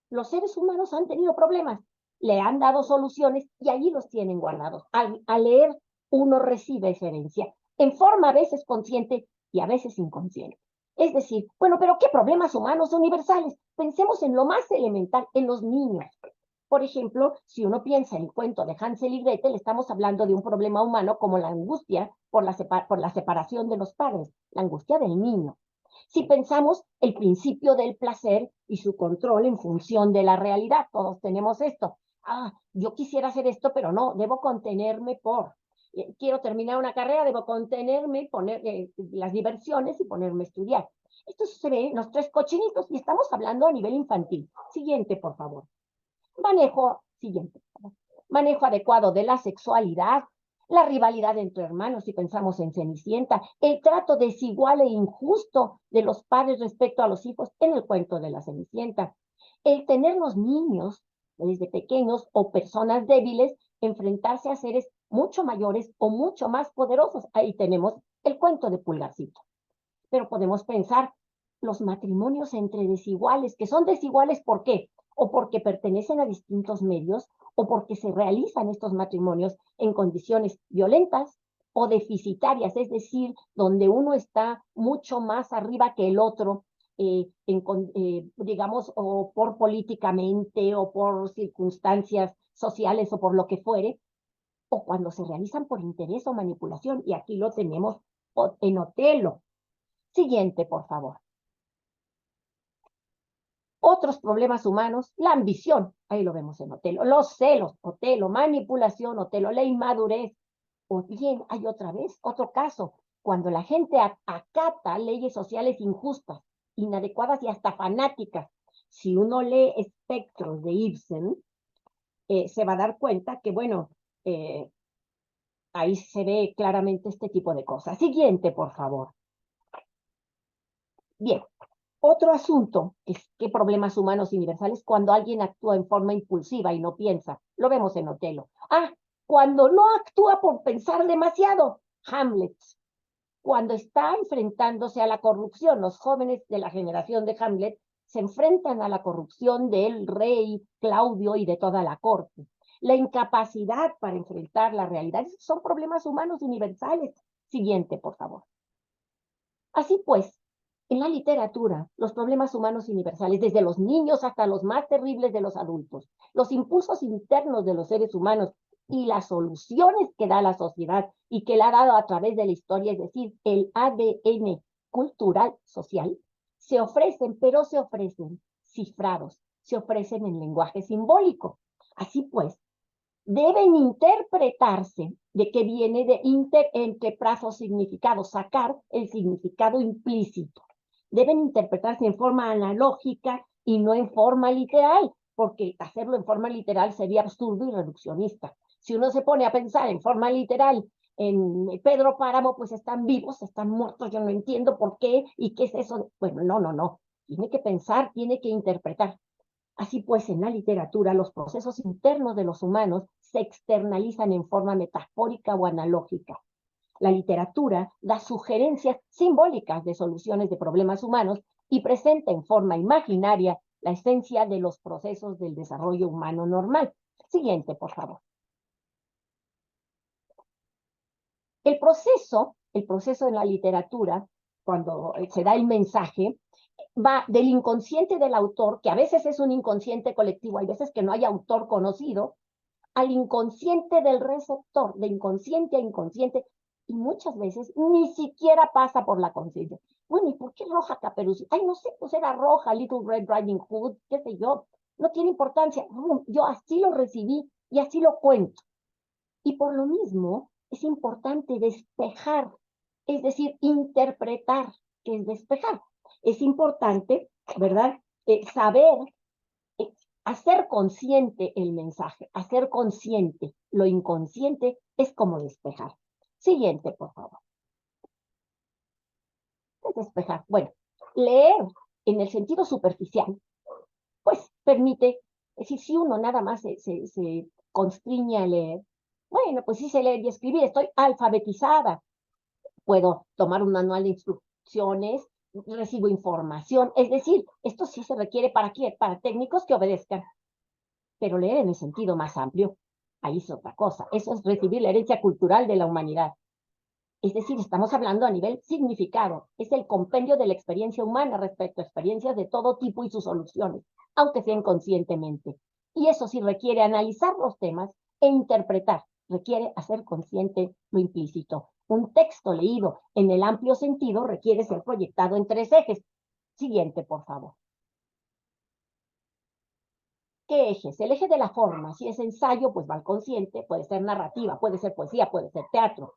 Speaker 2: Los seres humanos han tenido problemas, le han dado soluciones y allí los tienen guardados. Al leer, uno recibe esa herencia en forma a veces consciente y a veces inconsciente. Es decir, bueno, pero ¿qué problemas humanos universales? Pensemos en lo más elemental, en los niños. Por ejemplo, si uno piensa en el cuento de Hansel y Gretel, estamos hablando de un problema humano como la angustia por la separación de los padres, la angustia del niño. Si pensamos el principio del placer y su control en función de la realidad, todos tenemos esto. Yo quisiera hacer esto, pero no, debo contenerme quiero terminar una carrera, debo contenerme, poner las diversiones y ponerme a estudiar. Esto se ve en los tres cochinitos y estamos hablando a nivel infantil. Siguiente, por favor. Siguiente. Manejo adecuado de la sexualidad, la rivalidad entre hermanos, si pensamos en Cenicienta, el trato desigual e injusto de los padres respecto a los hijos en el cuento de la Cenicienta, el tener los niños desde pequeños o personas débiles enfrentarse a seres mucho mayores o mucho más poderosos. Ahí tenemos el cuento de Pulgarcito. Pero podemos pensar los matrimonios entre desiguales, que son desiguales ¿por qué? O porque pertenecen a distintos medios, o porque se realizan estos matrimonios en condiciones violentas o deficitarias, es decir, donde uno está mucho más arriba que el otro, digamos, o por políticamente, o por circunstancias sociales, o por lo que fuere, o cuando se realizan por interés o manipulación, y aquí lo tenemos en Otelo. Siguiente, por favor. Otros problemas humanos, la ambición, ahí lo vemos en Otelo, los celos, Otelo, manipulación, Otelo, la inmadurez. O bien, hay otra vez, otro caso, cuando la gente acata leyes sociales injustas, inadecuadas y hasta fanáticas. Si uno lee Espectros de Ibsen, se va a dar cuenta que, bueno, ahí se ve claramente este tipo de cosas. Siguiente, por favor. Bien, otro asunto es qué problemas humanos universales cuando alguien actúa en forma impulsiva y no piensa. Lo vemos en Otelo. Cuando no actúa por pensar demasiado. Hamlet. Cuando está enfrentándose a la corrupción, los jóvenes de la generación de Hamlet se enfrentan a la corrupción del rey Claudio y de toda la corte. La incapacidad para enfrentar la realidad son problemas humanos universales. Siguiente, por favor. Así pues, en la literatura, los problemas humanos universales, desde los niños hasta los más terribles de los adultos, los impulsos internos de los seres humanos y las soluciones que da la sociedad y que la ha dado a través de la historia, es decir, el ADN cultural social, se ofrecen, pero se ofrecen cifrados, se ofrecen en lenguaje simbólico. Así pues, deben interpretarse de que viene de entre plazos significados, sacar el significado implícito. Deben interpretarse en forma analógica y no en forma literal, porque hacerlo en forma literal sería absurdo y reduccionista. Si uno se pone a pensar en forma literal en Pedro Páramo, pues están vivos, están muertos, yo no entiendo por qué y qué es eso. Bueno, no. Tiene que pensar, tiene que interpretar. Así pues, en la literatura, los procesos internos de los humanos se externalizan en forma metafórica o analógica. La literatura da sugerencias simbólicas de soluciones de problemas humanos y presenta en forma imaginaria la esencia de los procesos del desarrollo humano normal. Siguiente, por favor. El proceso en la literatura, cuando se da el mensaje, va del inconsciente del autor, que a veces es un inconsciente colectivo, hay veces que no hay autor conocido, al inconsciente del receptor, de inconsciente a inconsciente, y muchas veces ni siquiera pasa por la conciencia. Bueno, ¿y por qué roja Caperucita? Ay, no sé, pues era roja, Little Red Riding Hood, qué sé yo, no tiene importancia. Yo así lo recibí y así lo cuento. Y por lo mismo es importante despejar, es decir, interpretar, que es despejar. Es importante, ¿verdad? Saber, hacer consciente el mensaje, hacer consciente lo inconsciente es como despejar. Siguiente, por favor. ¿Qué es despejar? Bueno, leer en el sentido superficial, pues permite, es decir, si uno nada más se constriñe a leer, bueno, pues sí sé leer y escribir, estoy alfabetizada, puedo tomar un manual de instrucciones, recibo información, es decir, esto sí se requiere ¿para qué? Para técnicos que obedezcan, pero leer en el sentido más amplio, ahí es otra cosa, eso es recibir la herencia cultural de la humanidad. Es decir, estamos hablando a nivel significado, es el compendio de la experiencia humana respecto a experiencias de todo tipo y sus soluciones, aunque sea inconscientemente. Y eso sí requiere analizar los temas e interpretar, requiere hacer consciente lo implícito. Un texto leído en el amplio sentido requiere ser proyectado en 3 ejes. Siguiente, por favor. ¿Qué ejes? El eje de la forma. Si es ensayo, pues va al consciente, puede ser narrativa, puede ser poesía, puede ser teatro.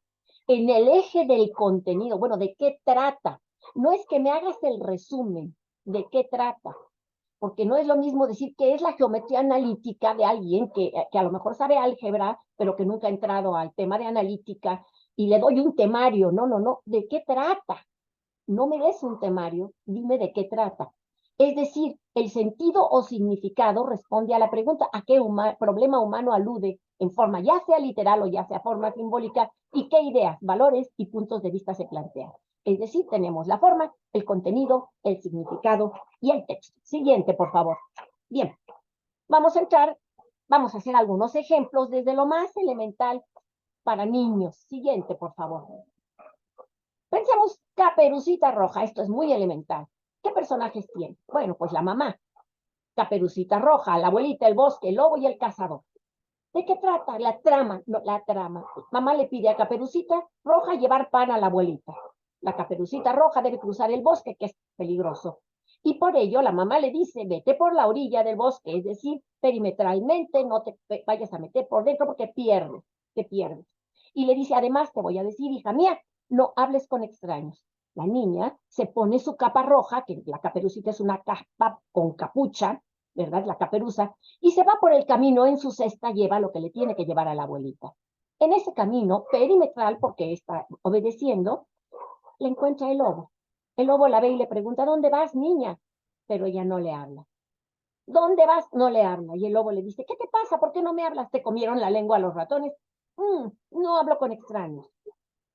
Speaker 2: En el eje del contenido, bueno, ¿de qué trata? no es que me hagas el resumen de qué trata, porque no es lo mismo decir que es la geometría analítica de alguien que a lo mejor sabe álgebra, pero que nunca ha entrado al tema de analítica, y le doy un temario. No, no, no, ¿de qué trata? No me des un temario, dime de qué trata. Es decir, el sentido o significado responde a la pregunta a qué problema humano alude en forma ya sea literal o ya sea forma simbólica, y qué ideas, valores y puntos de vista se plantean. Es decir, tenemos la forma, el contenido, el significado y el texto. Siguiente, por favor. Bien, vamos a vamos a hacer algunos ejemplos desde lo más elemental para niños. Siguiente, por favor. Pensemos Caperucita Roja, esto es muy elemental. ¿Qué personajes tiene? Bueno, pues la mamá, Caperucita Roja, la abuelita, el bosque, el lobo y el cazador. ¿De qué trata? La trama, no, la trama. Mamá le pide a Caperucita Roja llevar pan a la abuelita. La Caperucita Roja debe cruzar el bosque, que es peligroso. Y por ello la mamá le dice, vete por la orilla del bosque, es decir, perimetralmente, no te vayas a meter por dentro porque te pierdes. Y le dice, además, te voy a decir, hija mía, no hables con extraños. La niña se pone su capa roja, que la Caperucita es una capa con capucha, ¿verdad? La caperuza, y se va por el camino. En su cesta lleva lo que le tiene que llevar a la abuelita. En ese camino perimetral, porque está obedeciendo, le encuentra el lobo. El lobo la ve y le pregunta, ¿dónde vas, niña? Pero ella no le habla. ¿Dónde vas? No le habla. Y el lobo le dice, ¿qué te pasa? ¿Por qué no me hablas? ¿Te comieron la lengua los ratones? No hablo con extraños.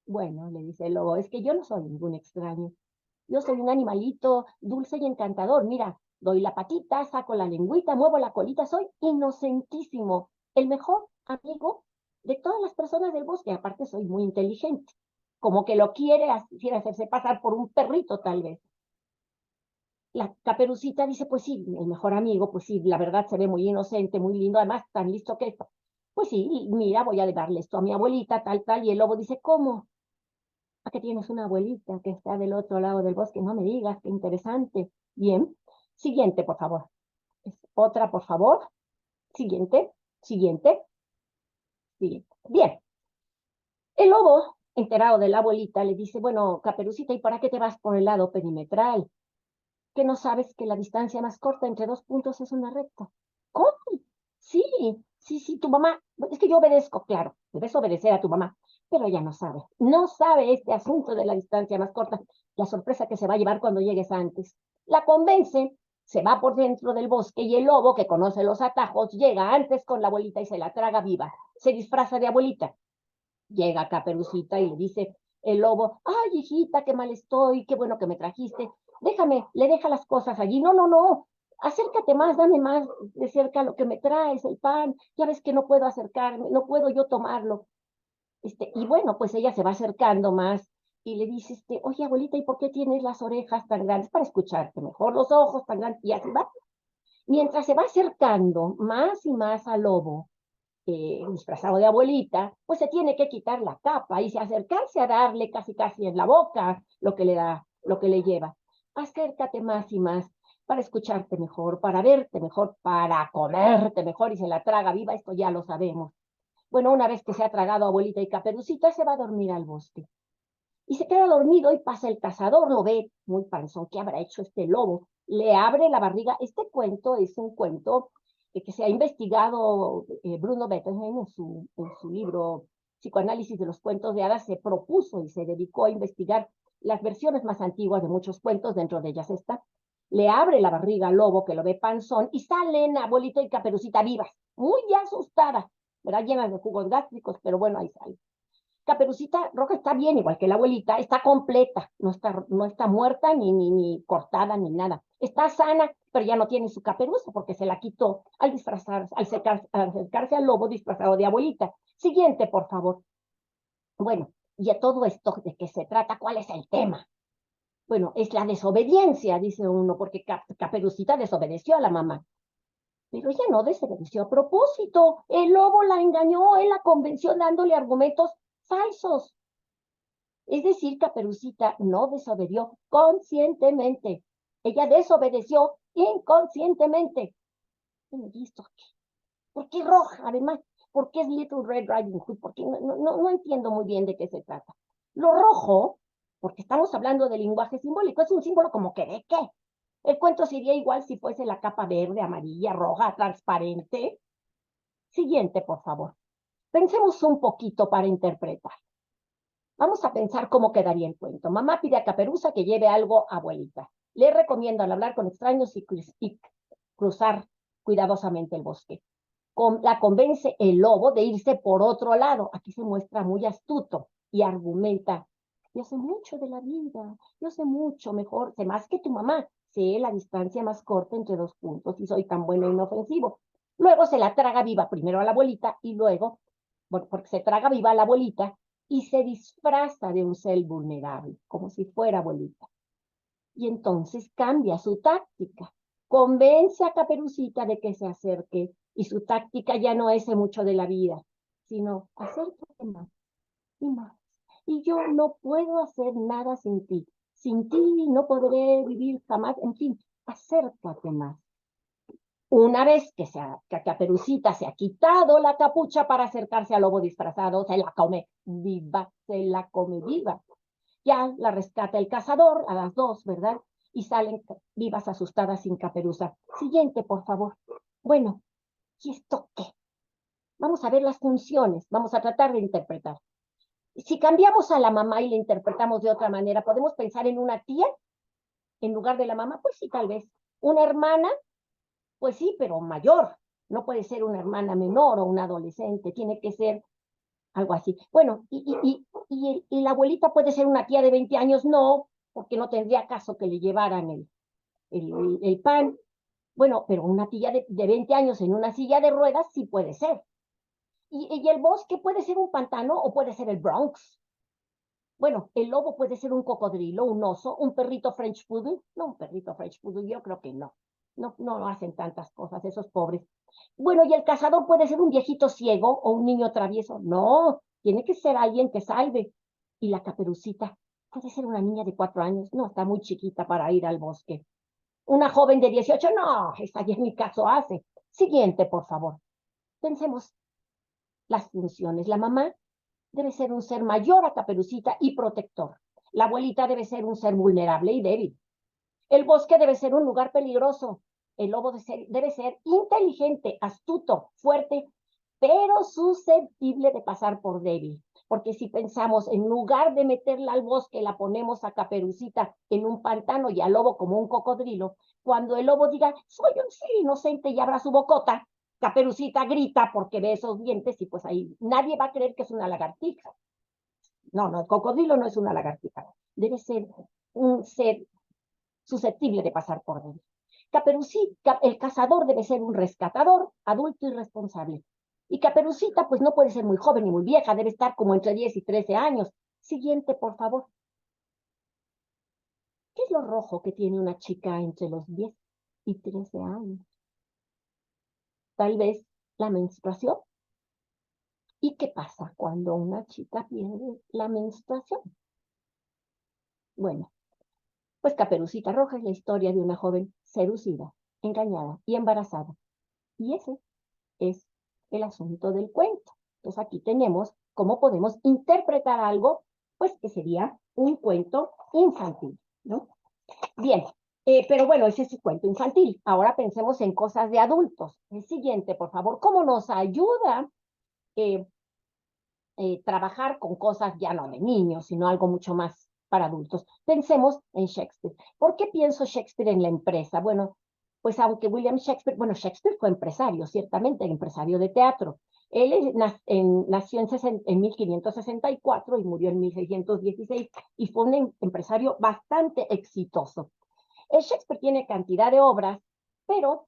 Speaker 2: Bueno, le dice el lobo, es que yo no soy ningún extraño. Yo soy un animalito dulce y encantador. Mira, doy la patita, saco la lengüita, muevo la colita. Soy inocentísimo, el mejor amigo de todas las personas del bosque. Aparte, soy muy inteligente. Como que lo quiere hacerse pasar por un perrito, tal vez. La Caperucita dice, pues sí, el mejor amigo, pues sí, la verdad se ve muy inocente, muy lindo, además tan listo que esto. Pues sí, mira, voy a darle esto a mi abuelita, tal, tal. Y el lobo dice, ¿cómo? ¿A que tienes una abuelita que está del otro lado del bosque? No me digas, qué interesante. Bien. Siguiente, por favor. Otra, por favor. Siguiente, siguiente, siguiente. Bien. El lobo, enterado de la abuelita, le dice, bueno, Caperucita, ¿y para qué te vas por el lado perimetral? ¿Que no sabes que la distancia más corta entre dos puntos es una recta? ¿Cómo? Sí, sí, sí, tu mamá, es que yo obedezco, claro, debes obedecer a tu mamá, pero ella no sabe este asunto de la distancia más corta, la sorpresa que se va a llevar cuando llegues antes. La convence, se va por dentro del bosque y el lobo, que conoce los atajos, llega antes con la abuelita y se la traga viva, se disfraza de abuelita. Llega Caperucita y le dice el lobo, ay, hijita, qué mal estoy, qué bueno que me trajiste, déjame, le deja las cosas allí. No, no, no, acércate más, dame más de cerca lo que me traes, el pan, ya ves que no puedo acercarme, no puedo yo tomarlo. Y bueno, pues ella se va acercando más y le dice, oye, abuelita, ¿y por qué tienes las orejas tan grandes? Para escucharte mejor, los ojos tan grandes, y así va. Mientras se va acercando más y más al lobo, disfrazado de abuelita, pues se tiene que quitar la capa y se acercarse a darle casi casi en la boca lo que le da, lo que le lleva. Acércate más y más para escucharte mejor, para verte mejor, para comerte mejor, y se la traga viva, esto ya lo sabemos. Bueno, una vez que se ha tragado abuelita y Caperucita, se va a dormir al bosque. Y se queda dormido y pasa el cazador, lo ve muy panzón. ¿Qué habrá hecho este lobo? Le abre la barriga. Este cuento es un cuento que se ha investigado. Bruno Bettelheim en su libro Psicoanálisis de los cuentos de hadas se propuso y se dedicó a investigar las versiones más antiguas de muchos cuentos, dentro de ellas esta. Le abre la barriga al lobo, que lo ve panzón, y salen abuelita y Caperucita vivas, muy asustada, ¿verdad? Llenas de jugos gástricos, pero bueno, ahí sale. Caperucita Roja está bien, igual que la abuelita, está completa, no está muerta, ni cortada, ni nada. Está sana, pero ya no tiene su caperuza porque se la quitó al acercarse al lobo disfrazado de abuelita. Siguiente, por favor. Bueno, y a todo esto, ¿de qué se trata? ¿Cuál es el tema? Bueno, es la desobediencia, dice uno, porque Caperucita desobedeció a la mamá. Pero ella no desobedeció a propósito. El lobo la engañó, él la convenció dándole argumentos falsos. Es decir, Caperucita no desobedió conscientemente. Ella desobedeció inconscientemente. ¿Y esto qué? ¿Por qué roja? Además, ¿por qué es Little Red Riding Hood? Porque no entiendo muy bien de qué se trata. Lo rojo porque estamos hablando de lenguaje simbólico, es un símbolo como que ¿de qué? El cuento sería igual si fuese la capa verde, amarilla, roja, transparente. Siguiente, por favor. Pensemos un poquito para interpretar. Vamos a pensar cómo quedaría el cuento. Mamá pide a Caperuza que lleve algo a abuelita. Le recomiendan hablar con extraños y cruzar cuidadosamente el bosque. La convence el lobo de irse por otro lado. Aquí se muestra muy astuto y argumenta: yo sé mucho de la vida, yo sé mucho mejor, sé más que tu mamá, sé la distancia más corta entre dos puntos y soy tan bueno e inofensivo. Luego se la traga viva primero a la abuelita y luego, bueno, porque se traga viva a la abuelita y se disfraza de un ser vulnerable, como si fuera abuelita. Y entonces cambia su táctica. Convence a Caperucita de que se acerque y su táctica ya no es mucho de la vida, sino acércate más y más. Y yo no puedo hacer nada sin ti. Sin ti no podré vivir jamás. En fin, acércate más. Una vez que Caperucita se ha quitado la capucha para acercarse al lobo disfrazado, se la come viva, se la come viva. Ya la rescata el cazador, a las dos, ¿verdad? Y salen vivas asustadas sin Caperuza. Siguiente, por favor. Bueno, ¿y esto qué? Vamos a ver las funciones, vamos a tratar de interpretar. Si cambiamos a la mamá y la interpretamos de otra manera, ¿podemos pensar en una tía en lugar de la mamá? Pues sí, tal vez. Una hermana, pues sí, pero mayor. No puede ser una hermana menor o una adolescente, tiene que ser algo así. Bueno, y la abuelita puede ser una tía de 20 años, no, porque no tendría caso que le llevaran el pan. Bueno, pero una tía de 20 años en una silla de ruedas sí puede ser. Y el bosque puede ser un pantano o puede ser el Bronx. Bueno, el lobo puede ser un cocodrilo, un oso, un perrito French Poodle. No, un perrito French Poodle, yo creo que no. No hacen tantas cosas esos pobres. Bueno, y el cazador puede ser un viejito ciego o un niño travieso. No, tiene que ser alguien que salve. Y la Caperucita puede ser una niña de 4 años. No, está muy chiquita para ir al bosque. Una joven de 18, no, esa ya en mi caso hace. Siguiente, por favor. Pensemos las funciones. La mamá debe ser un ser mayor a Caperucita y protector. La abuelita debe ser un ser vulnerable y débil. El bosque debe ser un lugar peligroso. El lobo debe ser inteligente, astuto, fuerte, pero susceptible de pasar por débil. Porque si pensamos, en lugar de meterla al bosque, la ponemos a Caperucita en un pantano y al lobo como un cocodrilo, cuando el lobo diga, soy un ser inocente y abra su bocota, Caperucita grita porque ve esos dientes y pues ahí nadie va a creer que es una lagartija. No, el cocodrilo no es una lagartija. Debe ser un ser susceptible de pasar por débil. Caperucita, el cazador debe ser un rescatador, adulto y responsable. Y Caperucita, pues no puede ser muy joven ni muy vieja, debe estar como entre 10 y 13 años. Siguiente, por favor. ¿Qué es lo rojo que tiene una chica entre los 10 y 13 años? Tal vez la menstruación. ¿Y qué pasa cuando una chica pierde la menstruación? Bueno, pues Caperucita Roja es la historia de una joven seducida, engañada y embarazada. Y ese es el asunto del cuento. Entonces aquí tenemos cómo podemos interpretar algo, pues que sería un cuento infantil, ¿no? Bien, pero bueno, ese es el cuento infantil. Ahora pensemos en cosas de adultos. El siguiente, por favor, ¿cómo nos ayuda eh, trabajar con cosas ya no de niños, sino algo mucho más para adultos? Pensemos en Shakespeare. ¿Por qué pienso Shakespeare en la empresa? Bueno, pues aunque William Shakespeare, bueno, Shakespeare fue empresario, ciertamente, empresario de teatro. Él nació en 1564 y murió en 1616 y fue un empresario bastante exitoso. Shakespeare tiene cantidad de obras, pero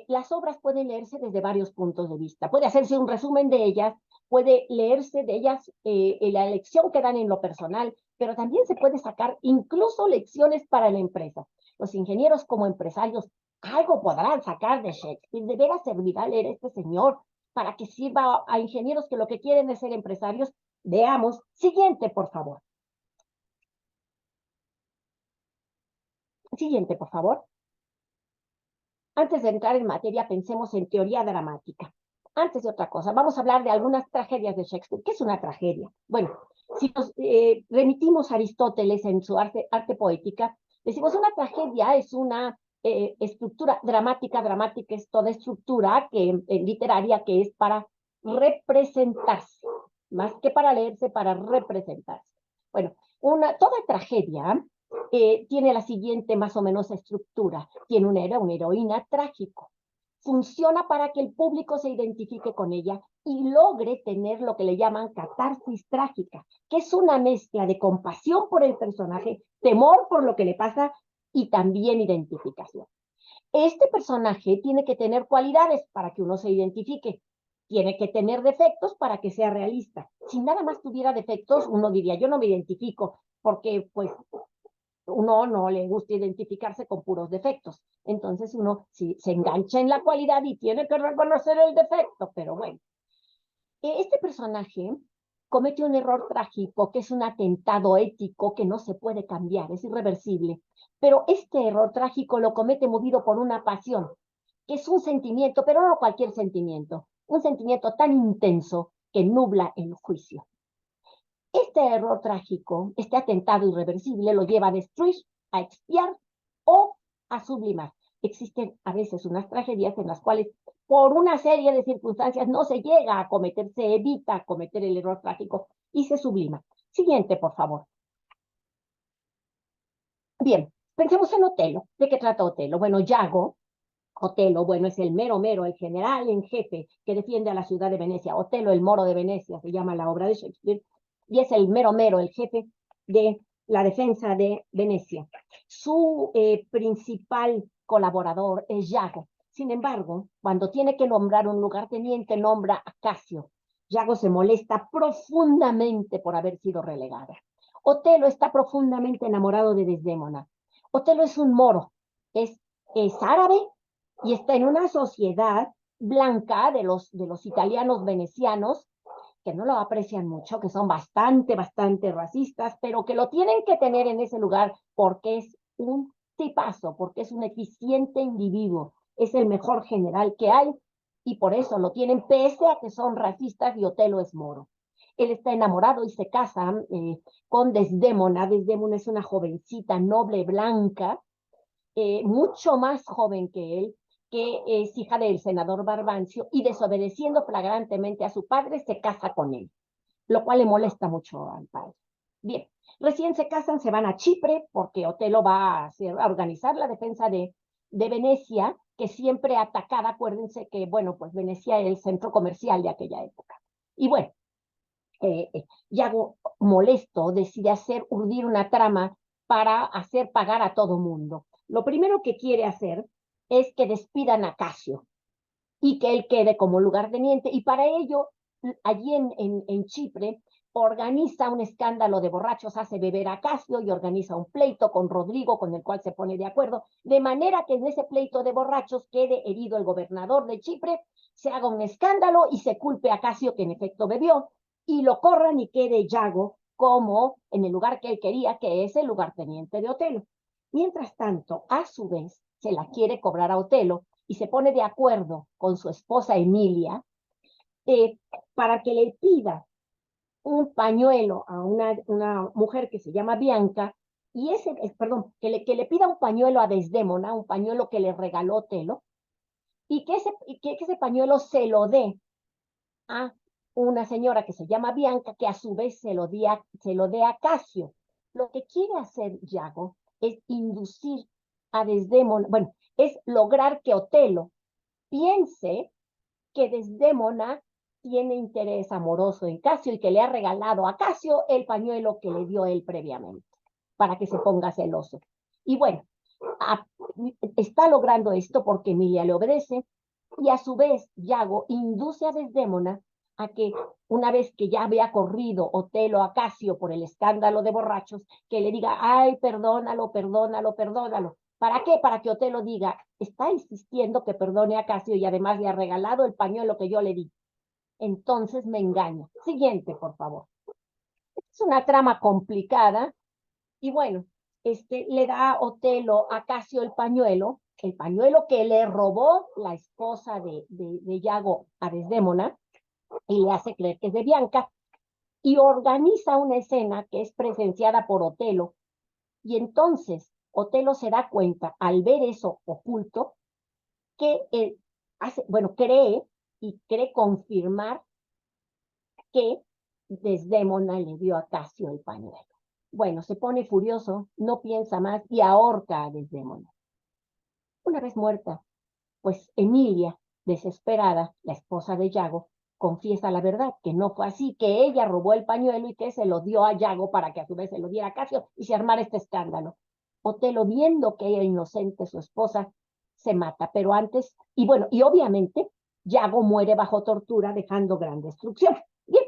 Speaker 2: las obras pueden leerse desde varios puntos de vista. Puede hacerse un resumen de ellas, puede leerse de ellas la lección que dan en lo personal, pero también se puede sacar incluso lecciones para la empresa. Los ingenieros como empresarios algo podrán sacar de Shakespeare. De veras servirá leer este señor para que sirva a ingenieros que lo que quieren es ser empresarios. Veamos. Siguiente, por favor. Siguiente, por favor. Antes de entrar en materia, pensemos en teoría dramática. antes de otra cosa, vamos a hablar de algunas tragedias de Shakespeare. ¿Qué es una tragedia? Bueno, si nos remitimos a Aristóteles en su arte poética, decimos una tragedia es una estructura dramática. Dramática es toda estructura literaria que es para representarse, más que para leerse, para representarse. Bueno, toda tragedia tiene la siguiente más o menos estructura. Tiene un héroe, una heroína trágico. Funciona para que el público se identifique con ella y logre tener lo que le llaman catarsis trágica, que es una mezcla de compasión por el personaje, temor por lo que le pasa y también identificación. Este personaje tiene que tener cualidades para que uno se identifique. Tiene que tener defectos para que sea realista. Si nada más tuviera defectos, uno diría, yo no me identifico, porque pues uno no le gusta identificarse con puros defectos. Entonces uno sí, se engancha en la cualidad y tiene que reconocer el defecto, pero bueno. Este personaje comete un error trágico que es un atentado ético que no se puede cambiar, es irreversible. Pero este error trágico lo comete movido por una pasión, que es un sentimiento, pero no cualquier sentimiento, un sentimiento tan intenso que nubla el juicio. Este error trágico, este atentado irreversible, lo lleva a destruir, a expiar o a sublimar. Existen a veces unas tragedias en las cuales por una serie de circunstancias no se llega a cometer, se evita cometer el error trágico y se sublima. Siguiente, por favor. Bien, pensemos en Otelo. ¿De qué trata Otelo? Bueno, Yago, Otelo, bueno, es el mero, el general en jefe que defiende a la ciudad de Venecia. Otelo, el moro de Venecia, se llama la obra de Shakespeare, y es el mero, el jefe de la defensa de Venecia. Su principal colaborador es Yago. Sin embargo, cuando tiene que nombrar un lugarteniente, nombra a Casio. Yago se molesta profundamente por haber sido relegado. Otelo está profundamente enamorado de Desdémona. Otelo es un moro, es árabe y está en una sociedad blanca de los italianos venecianos, que no lo aprecian mucho, que son bastante racistas, pero que lo tienen que tener en ese lugar porque es un tipazo, porque es un eficiente individuo, es el mejor general que hay y por eso lo tienen pese a que son racistas y Otelo es moro. Él está enamorado y se casa con Desdémona. Desdémona es una jovencita noble blanca, mucho más joven que él, que es hija del senador Barbancio, y desobedeciendo flagrantemente a su padre, se casa con él, lo cual le molesta mucho al padre. Bien, recién se casan, se van a Chipre, porque Otelo va a organizar la defensa de Venecia, que siempre atacada, acuérdense que, bueno, pues Venecia era el centro comercial de aquella época. Y bueno, Yago, molesto, decide urdir una trama para hacer pagar a todo mundo. Lo primero que quiere hacer es que despidan a Casio y que él quede como lugarteniente, y para ello, allí en Chipre, organiza un escándalo de borrachos, hace beber a Casio y organiza un pleito con Rodrigo, con el cual se pone de acuerdo, de manera que en ese pleito de borrachos quede herido el gobernador de Chipre, se haga un escándalo y se culpe a Casio, que en efecto bebió, y lo corran y quede Yago como en el lugar que él quería, que es el lugarteniente de Otelo. Mientras tanto, a su vez, se la quiere cobrar a Otelo y se pone de acuerdo con su esposa Emilia para que le pida un pañuelo a una mujer que se llama Bianca, y que le pida un pañuelo a Desdémona, un pañuelo que le regaló Otelo, y que ese pañuelo se lo dé a una señora que se llama Bianca, que a su vez se lo dé a Casio. Lo que quiere hacer Yago es inducir a Desdémona, bueno, es lograr que Otelo piense que Desdémona tiene interés amoroso en Casio y que le ha regalado a Casio el pañuelo que le dio él previamente, para que se ponga celoso. Y bueno, está logrando esto porque Emilia le obedece, y a su vez Yago induce a Desdémona a que, una vez que ya había corrido Otelo a Casio por el escándalo de borrachos, que le diga, ay, perdónalo. ¿Para qué? Para que Otelo diga, está insistiendo que perdone a Casio y además le ha regalado el pañuelo que yo le di. Entonces me engaña. Siguiente, por favor. Es una trama complicada y bueno, le da Otelo a Casio el pañuelo el pañuelo que le robó la esposa de Yago a Desdémona y le hace creer que es de Bianca y organiza una escena que es presenciada por Otelo. Y entonces Otelo se da cuenta al ver eso oculto que cree confirmar que Desdémona le dio a Casio el pañuelo. Bueno, se pone furioso, no piensa más y ahorca a Desdémona. Una vez muerta, pues Emilia, desesperada, la esposa de Yago, confiesa la verdad, que no fue así, que ella robó el pañuelo y que se lo dio a Yago para que a su vez se lo diera a Casio y se armara este escándalo. Otelo, viendo que era inocente su esposa, se mata, pero antes, y obviamente, Yago muere bajo tortura, dejando gran destrucción. Bien,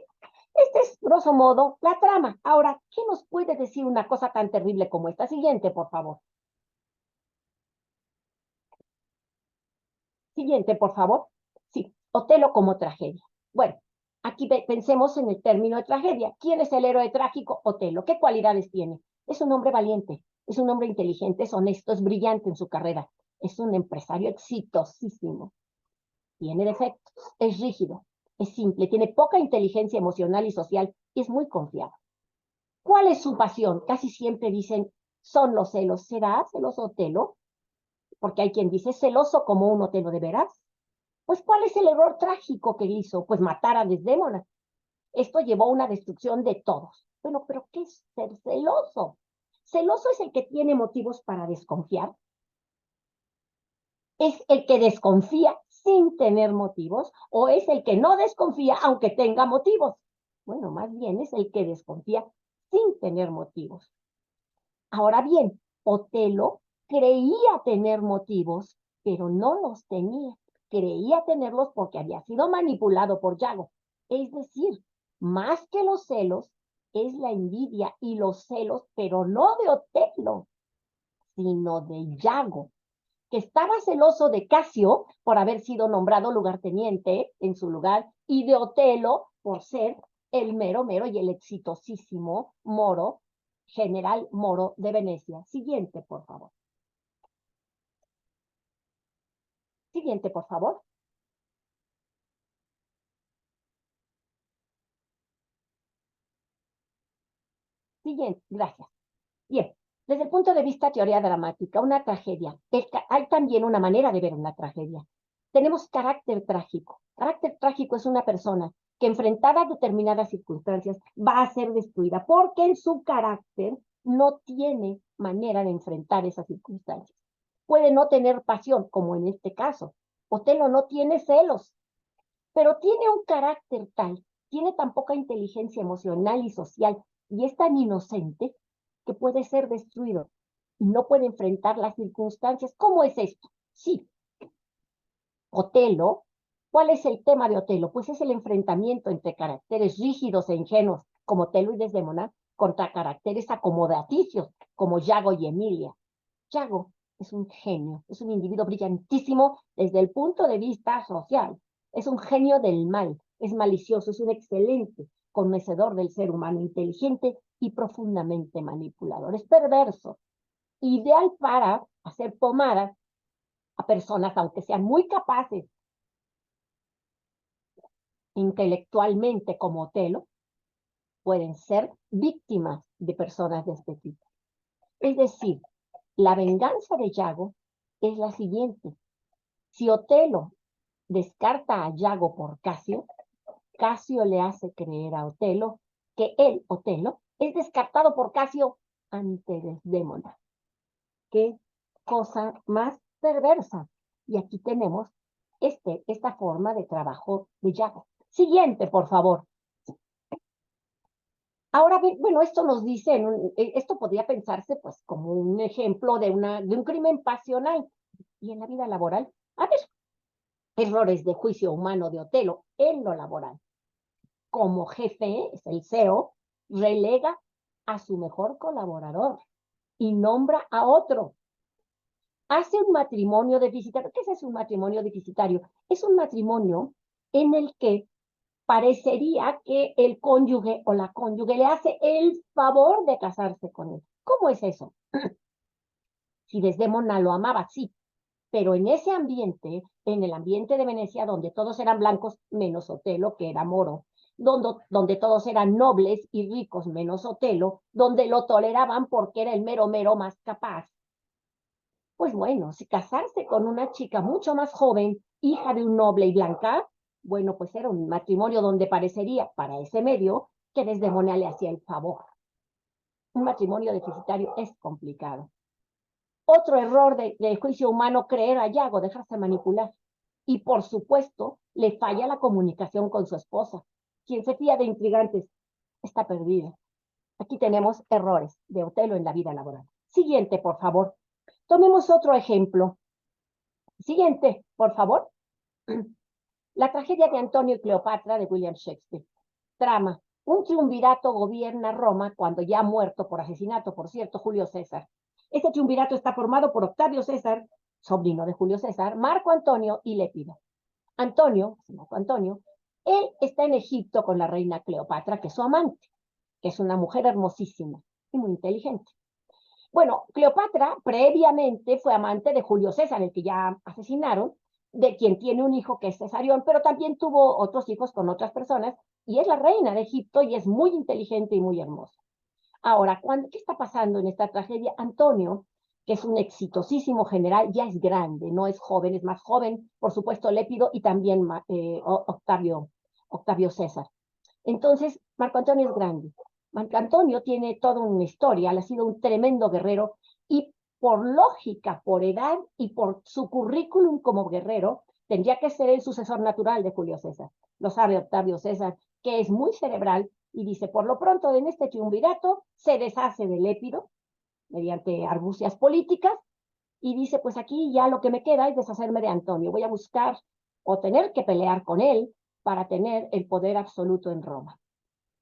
Speaker 2: este es, grosso modo, la trama. Ahora, ¿qué nos puede decir una cosa tan terrible como esta? Siguiente, por favor. Siguiente, por favor. Sí, Otelo como tragedia. Bueno, aquí pensemos en el término de tragedia. ¿Quién es el héroe trágico? Otelo. ¿Qué cualidades tiene? Es un hombre valiente, es un hombre inteligente, es honesto, es brillante en su carrera, es un empresario exitosísimo. Tiene defectos, es rígido, es simple, tiene poca inteligencia emocional y social y es muy confiado. ¿Cuál es su pasión? Casi siempre dicen, son los celos. ¿Será celoso Otelo? Porque hay quien dice celoso como un Otelo de veras. Pues, ¿cuál es el error trágico que hizo? Pues matar a Desdémona. Esto llevó a una destrucción de todos. Bueno, pero ¿qué es ser celoso? ¿Celoso es el que tiene motivos para desconfiar? ¿Es el que desconfía sin tener motivos? ¿O es el que no desconfía aunque tenga motivos? Bueno, más bien es el que desconfía sin tener motivos. Ahora bien, Otelo creía tener motivos, pero no los tenía. Creía tenerlos porque había sido manipulado por Yago. Es decir, más que los celos, es la envidia y los celos, pero no de Otelo, sino de Yago, que estaba celoso de Casio por haber sido nombrado lugarteniente en su lugar y de Otelo por ser el mero y el exitosísimo Moro, general Moro de Venecia. Siguiente, por favor. Siguiente, por favor. Siguiente, gracias. Bien, desde el punto de vista teoría dramática, una tragedia. Hay también una manera de ver una tragedia. Tenemos carácter trágico. Carácter trágico es una persona que enfrentada a determinadas circunstancias va a ser destruida porque en su carácter no tiene manera de enfrentar esas circunstancias. Puede no tener pasión, como en este caso. Otelo no tiene celos, pero tiene un carácter tal, tiene tan poca inteligencia emocional y social y es tan inocente que puede ser destruido y no puede enfrentar las circunstancias. ¿Cómo es esto? Sí, Otelo, ¿cuál es el tema de Otelo? Pues es el enfrentamiento entre caracteres rígidos e ingenuos, como Otelo y Desdémona, contra caracteres acomodaticios, como Yago y Emilia. Yago es un genio, es un individuo brillantísimo desde el punto de vista social. Es un genio del mal, es malicioso, es un excelente conocedor del ser humano, inteligente y profundamente manipulador. Es perverso, ideal para hacer pomada a personas, aunque sean muy capaces intelectualmente como Otelo, pueden ser víctimas de personas de este tipo. Es decir, la venganza de Yago es la siguiente. Si Otelo descarta a Yago por Casio, Casio le hace creer a Otelo que él, Otelo, es descartado por Casio ante Desdémona. Qué cosa más perversa. Y aquí tenemos esta forma de trabajo de Yago. Siguiente, por favor. Ahora, bueno, esto nos dice, esto podría pensarse pues como un ejemplo de un crimen pasional. Y en la vida laboral, a ver, errores de juicio humano de Otelo en lo laboral. Como jefe, es el CEO, relega a su mejor colaborador y nombra a otro. Hace un matrimonio deficitario. ¿Qué es un matrimonio deficitario? Es un matrimonio en el que parecería que el cónyuge o la cónyuge le hace el favor de casarse con él. ¿Cómo es eso? Si Desdémona lo amaba, sí, Pero en ese ambiente, en el ambiente de Venecia, donde todos eran blancos, menos Otelo, que era moro, donde todos eran nobles y ricos, menos Otelo, donde lo toleraban porque era el mero más capaz. Pues bueno, si casarse con una chica mucho más joven, hija de un noble y blanca, bueno, pues era un matrimonio donde parecería, para ese medio, que Desdemona le hacía el favor. Un matrimonio deficitario es complicado. Otro error de juicio humano, creer a Yago, dejarse manipular. Y por supuesto, le falla la comunicación con su esposa. Quien se fía de intrigantes está perdido. Aquí tenemos errores de Otelo en la vida laboral. Siguiente, por favor. Tomemos otro ejemplo. Siguiente, por favor. La tragedia de Antonio y Cleopatra de William Shakespeare. Trama. Un triunvirato gobierna Roma cuando ya ha muerto por asesinato, por cierto, Julio César. Este triunvirato está formado por Octavio César, sobrino de Julio César, Marco Antonio y Lépido. Marco Antonio, él está en Egipto con la reina Cleopatra, que es su amante, que es una mujer hermosísima y muy inteligente. Bueno, Cleopatra previamente fue amante de Julio César, el que ya asesinaron, de quien tiene un hijo que es Cesarión, pero también tuvo otros hijos con otras personas, y es la reina de Egipto y es muy inteligente y muy hermosa. Ahora, ¿qué está pasando en esta tragedia? Antonio, que es un exitosísimo general, ya es grande, no es joven, es más joven, por supuesto, Lépido y también Octavio César. Entonces, Marco Antonio es grande. Marco Antonio tiene toda una historia, él ha sido un tremendo guerrero y por lógica, por edad y por su currículum como guerrero, tendría que ser el sucesor natural de Julio César. Lo sabe Octavio César, que es muy cerebral y dice, por lo pronto en este triunvirato se deshace del Lépido mediante argucias políticas y dice, pues aquí ya lo que me queda es deshacerme de Antonio. Voy a buscar o tener que pelear con él para tener el poder absoluto en Roma.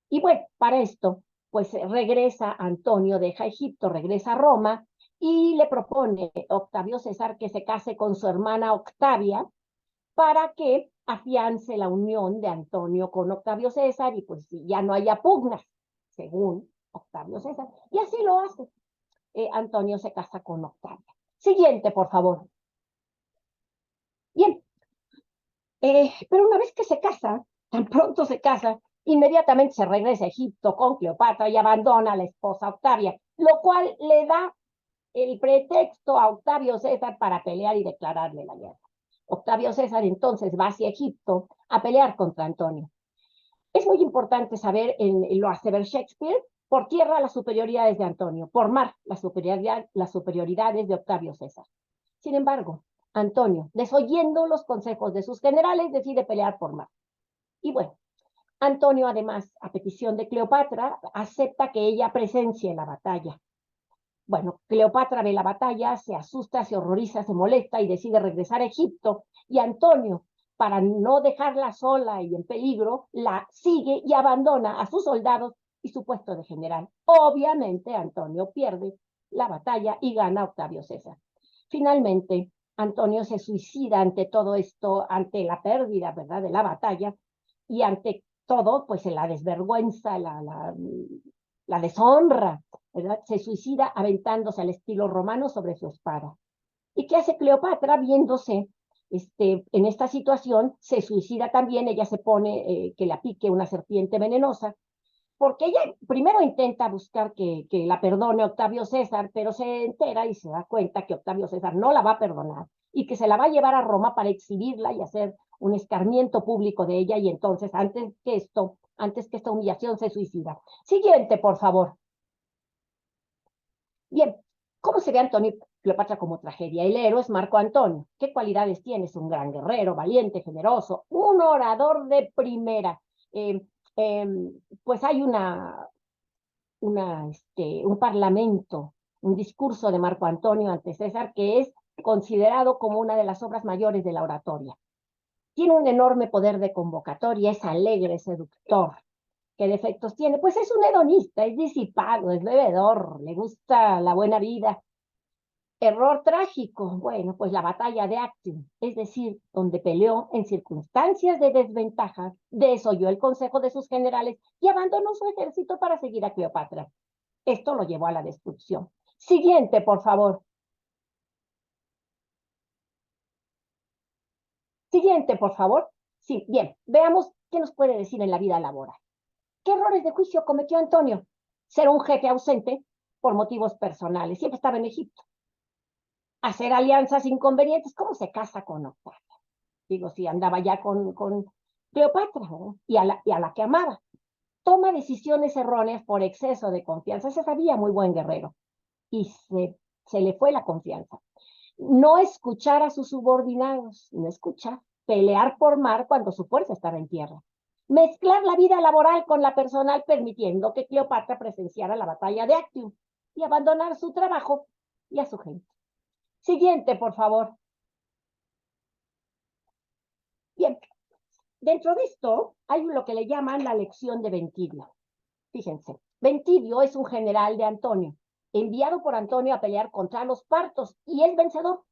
Speaker 2: Y bueno, para esto, pues regresa Antonio, deja Egipto, regresa a Roma y le propone a Octavio César que se case con su hermana Octavia para que afiance la unión de Antonio con Octavio César y pues ya no haya pugnas, según Octavio César. Y así lo hace. Antonio se casa con Octavia. Siguiente, por favor. Bien, pero una vez que se casa, tan pronto se casa, inmediatamente se regresa a Egipto con Cleopatra y abandona a la esposa Octavia, lo cual le da el pretexto a Octavio César para pelear y declararle la guerra. Octavio César entonces va hacia Egipto a pelear contra Antonio. Es muy importante saber, lo hace ver Shakespeare, por tierra las superioridades de Antonio, por mar las superioridades de Octavio César. Sin embargo, Antonio, desoyendo los consejos de sus generales, decide pelear por mar. Y bueno, Antonio, además, a petición de Cleopatra, acepta que ella presencie la batalla. Bueno, Cleopatra ve la batalla, se asusta, se horroriza, se molesta y decide regresar a Egipto. Y Antonio, para no dejarla sola y en peligro, la sigue y abandona a sus soldados y su puesto de general. Obviamente, Antonio pierde la batalla y gana Octavio César. Finalmente, Antonio se suicida ante todo esto, ante la pérdida, ¿verdad?, de la batalla y ante todo, pues la desvergüenza, la deshonra, ¿verdad? Se suicida aventándose al estilo romano sobre su espada. ¿Y qué hace Cleopatra viéndose en esta situación? Se suicida también, ella se pone que la pique una serpiente venenosa, porque ella primero intenta buscar que la perdone Octavio César, pero se entera y se da cuenta que Octavio César no la va a perdonar y que se la va a llevar a Roma para exhibirla y hacer un escarmiento público de ella, y entonces antes que esta humillación se suicida. Siguiente, por favor. Bien, ¿cómo se ve Antonio y Cleopatra como tragedia? El héroe es Marco Antonio. ¿Qué cualidades tiene? Es un gran guerrero, valiente, generoso, un orador de primera. Pues hay un parlamento, un discurso de Marco Antonio ante César que es considerado como una de las obras mayores de la oratoria. Tiene un enorme poder de convocatoria, es alegre, seductor. ¿Qué defectos tiene? Pues es un hedonista, es disipado, es bebedor, le gusta la buena vida. Error trágico, bueno, pues la batalla de Actium, es decir, donde peleó en circunstancias de desventaja, desoyó el consejo de sus generales y abandonó su ejército para seguir a Cleopatra. Esto lo llevó a la destrucción. Siguiente, por favor. Siguiente, por favor. Sí, bien, veamos qué nos puede decir en la vida laboral. ¿Qué errores de juicio cometió Antonio? Ser un jefe ausente por motivos personales. Siempre estaba en Egipto. Hacer alianzas inconvenientes. ¿Cómo se casa con Octavia? Digo, si andaba ya con Cleopatra, ¿no? y a la que amaba. Toma decisiones erróneas por exceso de confianza. Se sabía muy buen guerrero y se le fue la confianza. No escuchar a sus subordinados, no escuchar, pelear por mar cuando su fuerza estaba en tierra. Mezclar la vida laboral con la personal, permitiendo que Cleopatra presenciara la batalla de Actium y abandonar su trabajo y a su gente. Siguiente, por favor. Bien, dentro de esto hay lo que le llaman la lección de Ventilio. Fíjense, Ventilio es un general de Antonio, enviado por Antonio a pelear contra los partos, y es vencedor.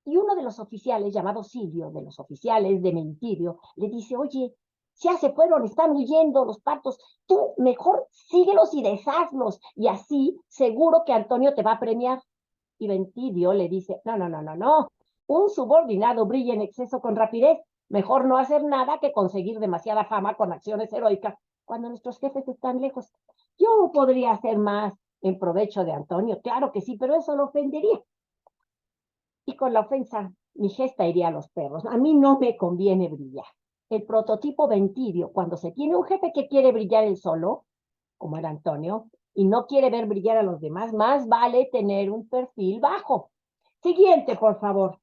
Speaker 2: Y uno de los oficiales, llamado Silvio, de los oficiales de Ventilio, le dice, oye, ya se fueron, están huyendo los partos, tú mejor síguelos y deshazlos, y así seguro que Antonio te va a premiar. Y Ventilio le dice, no, un subordinado brilla en exceso con rapidez, mejor no hacer nada que conseguir demasiada fama con acciones heroicas cuando nuestros jefes están lejos. Yo podría hacer más en provecho de Antonio, claro que sí, pero eso lo ofendería. Y con la ofensa, mi gesta iría a los perros. A mí no me conviene brillar. El prototipo Ventilio, cuando se tiene un jefe que quiere brillar él solo, como era Antonio, y no quiere ver brillar a los demás, más vale tener un perfil bajo. Siguiente, por favor.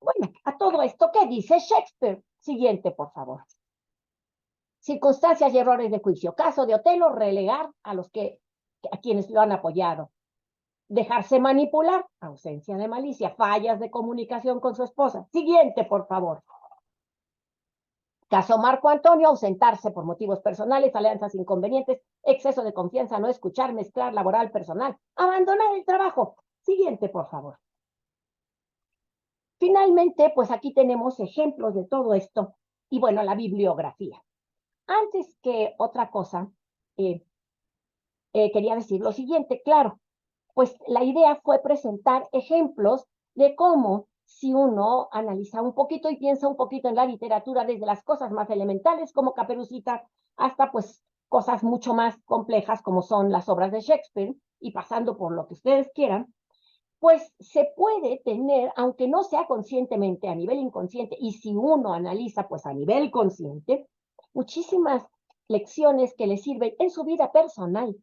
Speaker 2: Bueno, a todo esto, ¿qué dice Shakespeare? Siguiente, por favor. Circunstancias y errores de juicio. Caso de Otelo, relegar a quienes lo han apoyado. Dejarse manipular, ausencia de malicia, fallas de comunicación con su esposa. Siguiente, por favor. Caso Marco Antonio, ausentarse por motivos personales, alianzas inconvenientes, exceso de confianza, no escuchar, mezclar laboral, personal, abandonar el trabajo. Siguiente, por favor. Finalmente, pues aquí tenemos ejemplos de todo esto y bueno, la bibliografía. Antes que otra cosa, quería decir lo siguiente, claro, pues la idea fue presentar ejemplos de cómo si uno analiza un poquito y piensa un poquito en la literatura, desde las cosas más elementales como Caperucita hasta pues cosas mucho más complejas como son las obras de Shakespeare y pasando por lo que ustedes quieran, pues se puede tener, aunque no sea conscientemente, a nivel inconsciente, y si uno analiza pues a nivel consciente, muchísimas lecciones que le sirven en su vida personal,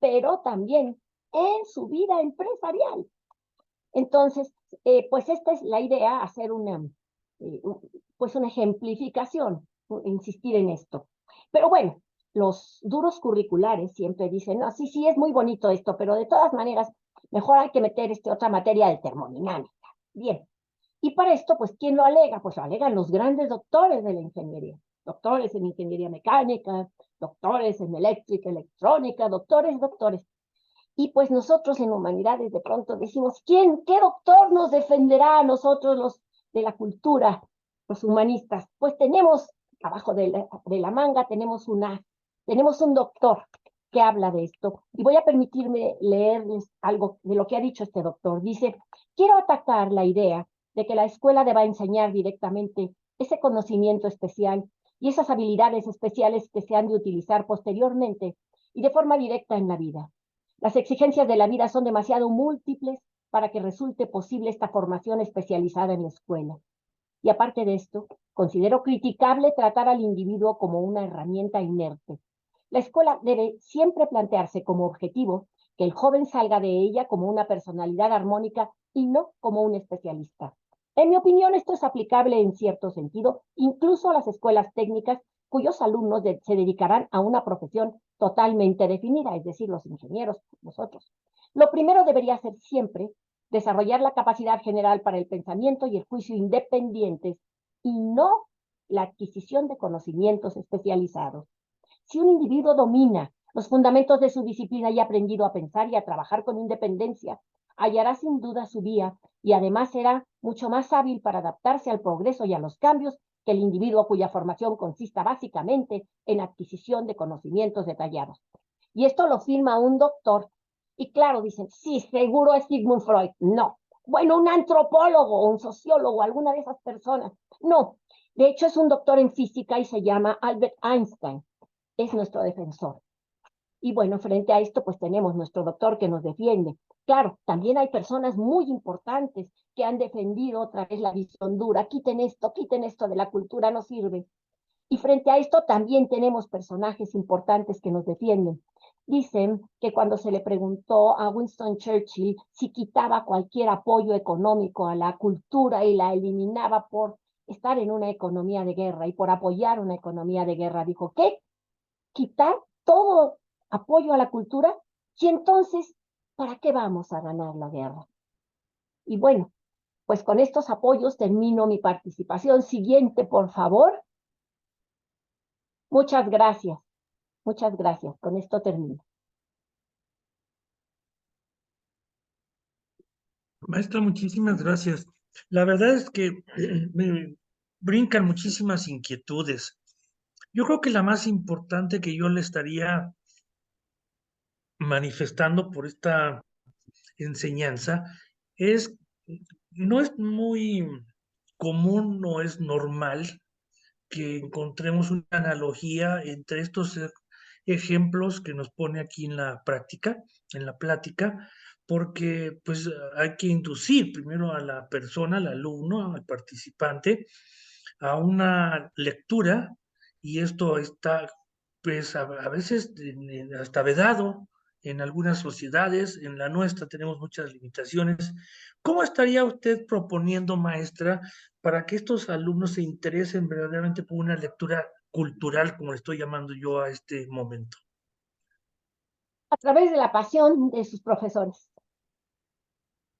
Speaker 2: pero también en su vida empresarial. Entonces, pues esta es la idea, hacer pues una ejemplificación, insistir en esto. Pero bueno, los duros curriculares siempre dicen, no, sí, es muy bonito esto, pero de todas maneras, mejor hay que meter otra materia de termodinámica. Bien, y para esto, pues, ¿quién lo alega? Pues lo alegan los grandes doctores de la ingeniería, doctores en ingeniería mecánica, doctores en eléctrica, electrónica, doctores. Y pues nosotros en humanidades de pronto decimos, qué doctor nos defenderá a nosotros los de la cultura, los humanistas? Pues tenemos, abajo de la manga, tenemos un doctor que habla de esto. Y voy a permitirme leerles algo de lo que ha dicho este doctor. Dice, quiero atacar la idea de que la escuela deba enseñar directamente ese conocimiento especial y esas habilidades especiales que se han de utilizar posteriormente y de forma directa en la vida. Las exigencias de la vida son demasiado múltiples para que resulte posible esta formación especializada en la escuela. Y aparte de esto, considero criticable tratar al individuo como una herramienta inerte. La escuela debe siempre plantearse como objetivo que el joven salga de ella como una personalidad armónica y no como un especialista. En mi opinión, esto es aplicable en cierto sentido, incluso a las escuelas técnicas cuyos alumnos se dedicarán a una profesión totalmente definida, es decir, los ingenieros, nosotros. Lo primero debería ser siempre desarrollar la capacidad general para el pensamiento y el juicio independientes y no la adquisición de conocimientos especializados. Si un individuo domina los fundamentos de su disciplina y ha aprendido a pensar y a trabajar con independencia, hallará sin duda su vía y además será mucho más hábil para adaptarse al progreso y a los cambios que el individuo cuya formación consista básicamente en adquisición de conocimientos detallados. Y esto lo firma un doctor. Y claro, dicen, sí, seguro es Sigmund Freud. No, bueno, un antropólogo, un sociólogo, alguna de esas personas. No, de hecho es un doctor en física y se llama Albert Einstein. Es nuestro defensor. Y bueno, frente a esto, pues tenemos nuestro doctor que nos defiende. Claro, también hay personas muy importantes que han defendido otra vez la visión dura. Quiten esto de la cultura, no sirve. Y frente a esto también tenemos personajes importantes que nos defienden. Dicen que cuando se le preguntó a Winston Churchill si quitaba cualquier apoyo económico a la cultura y la eliminaba por estar en una economía de guerra y por apoyar una economía de guerra, dijo, ¿qué? ¿Quitar todo apoyo a la cultura? Y entonces, ¿para qué vamos a ganar la guerra? Y bueno, pues con estos apoyos termino mi participación. Siguiente, por favor. Muchas gracias. Muchas gracias. Con esto termino.
Speaker 1: Maestra, muchísimas gracias. La verdad es que me brincan muchísimas inquietudes. Yo creo que la más importante que yo le estaría manifestando por esta enseñanza es, no es muy común, no es normal que encontremos una analogía entre estos ejemplos que nos pone aquí en la práctica, en la plática, porque pues hay que inducir primero a la persona, al alumno, al participante, a una lectura, y esto está pues a veces hasta vedado en algunas sociedades. En la nuestra tenemos muchas limitaciones. ¿Cómo estaría usted proponiendo, maestra, para que estos alumnos se interesen verdaderamente por una lectura cultural, como le estoy llamando yo a este momento?
Speaker 2: A través de la pasión de sus profesores.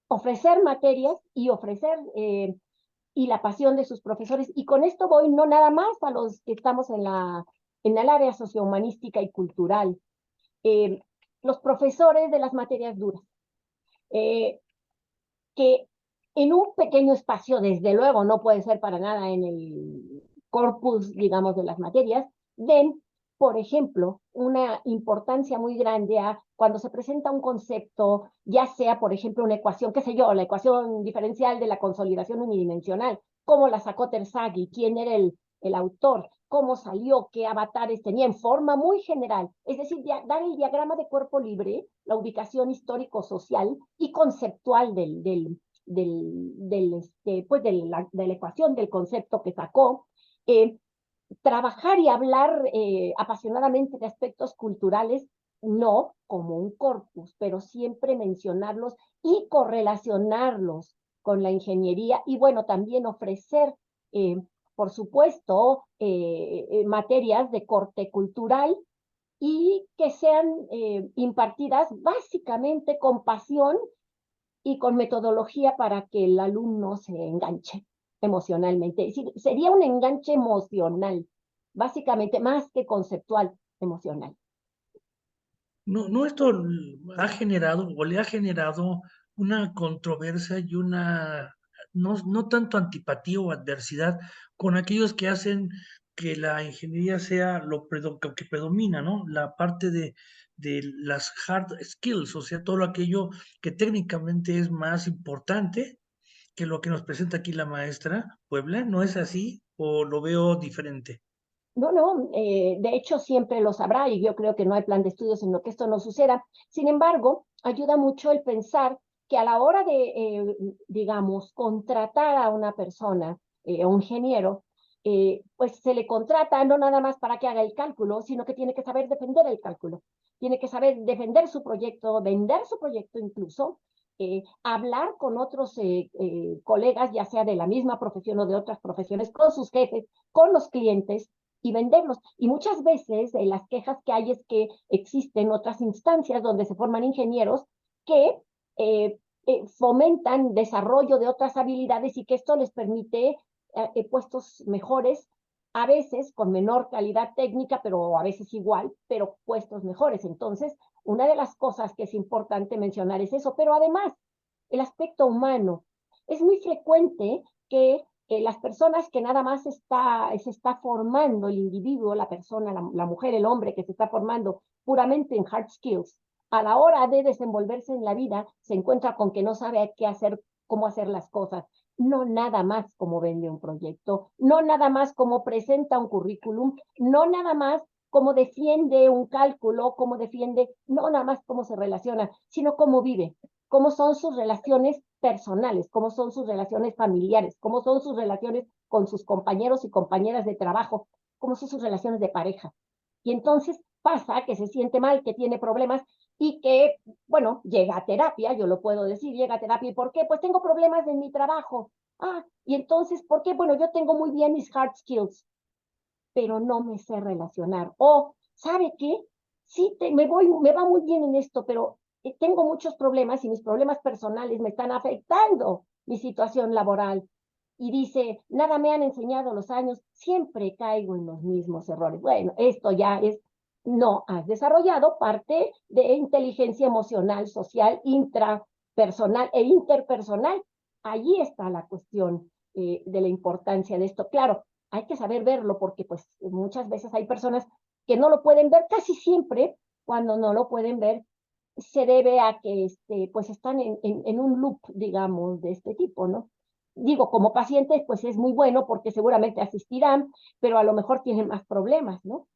Speaker 2: Ofrecer materias y y la pasión de sus profesores. Y con esto voy no nada más a los que estamos en el área sociohumanística y cultural. Los profesores de las materias duras. Que en un pequeño espacio, desde luego, no puede ser para nada en el corpus, digamos, de las materias, den, por ejemplo, una importancia muy grande a cuando se presenta un concepto, ya sea, por ejemplo, una ecuación, qué sé yo, la ecuación diferencial de la consolidación unidimensional, cómo la sacó Terzaghi, quién era el autor, cómo salió, qué avatares tenía en forma muy general, es decir, dar el diagrama de cuerpo libre, la ubicación histórico-social y conceptual pues de la ecuación, del concepto que sacó, trabajar y hablar apasionadamente de aspectos culturales, no como un corpus, pero siempre mencionarlos y correlacionarlos con la ingeniería y bueno, también ofrecer por supuesto, materias de corte cultural y que sean impartidas básicamente con pasión y con metodología para que el alumno se enganche emocionalmente. Es decir, sería un enganche emocional, básicamente, más que conceptual, emocional.
Speaker 1: No, no, esto ha generado o le ha generado una controversia y una, no, no tanto antipatía o adversidad con aquellos que hacen que la ingeniería sea que predomina, ¿no? La parte de las hard skills, o sea, todo aquello que técnicamente es más importante que lo que nos presenta aquí la maestra Puebla. ¿No es así o lo veo diferente?
Speaker 2: No, no, de hecho siempre lo sabrá y yo creo que no hay plan de estudios en lo que esto no suceda. Sin embargo, ayuda mucho el pensar que a la hora de, digamos, contratar a una persona, un ingeniero, pues se le contrata no nada más para que haga el cálculo, sino que tiene que saber defender el cálculo, tiene que saber defender su proyecto, vender su proyecto incluso, hablar con otros colegas, ya sea de la misma profesión o de otras profesiones, con sus jefes, con los clientes y venderlos. Y muchas veces las quejas que hay es que existen otras instancias donde se forman ingenieros que fomentan desarrollo de otras habilidades y que esto les permite puestos mejores, a veces con menor calidad técnica, pero a veces igual, pero puestos mejores. Entonces, una de las cosas que es importante mencionar es eso, pero además, el aspecto humano. Es muy frecuente que las personas que nada más se está formando el individuo, la persona, la mujer, el hombre que se está formando puramente en hard skills, a la hora de desenvolverse en la vida, se encuentra con que no sabe qué hacer cómo hacer las cosas, no nada más cómo vende un proyecto, no nada más cómo presenta un currículum, no nada más cómo defiende un cálculo, cómo defiende, no nada más cómo se relaciona, sino cómo vive, cómo son sus relaciones personales, cómo son sus relaciones familiares, cómo son sus relaciones con sus compañeros y compañeras de trabajo, cómo son sus relaciones de pareja. Y entonces pasa que se siente mal, que tiene problemas y que, bueno, llega a terapia, yo lo puedo decir, llega a terapia. ¿Y por qué? Pues tengo problemas en mi trabajo. Ah, y entonces, ¿por qué? Bueno, yo tengo muy bien mis hard skills, pero no me sé relacionar. O, ¿sabe qué? Sí, me va muy bien en esto, pero tengo muchos problemas y mis problemas personales me están afectando mi situación laboral. Y dice, nada me han enseñado los años, siempre caigo en los mismos errores. Bueno, esto ya es, no has desarrollado parte de inteligencia emocional, social, intrapersonal e interpersonal. Allí está la cuestión de la importancia de esto. Claro, hay que saber verlo porque pues muchas veces hay personas que no lo pueden ver, casi siempre cuando no lo pueden ver se debe a que pues están en un loop, digamos, de este tipo, ¿no? Digo, como pacientes, pues es muy bueno porque seguramente asistirán, pero a lo mejor tienen más problemas, ¿no?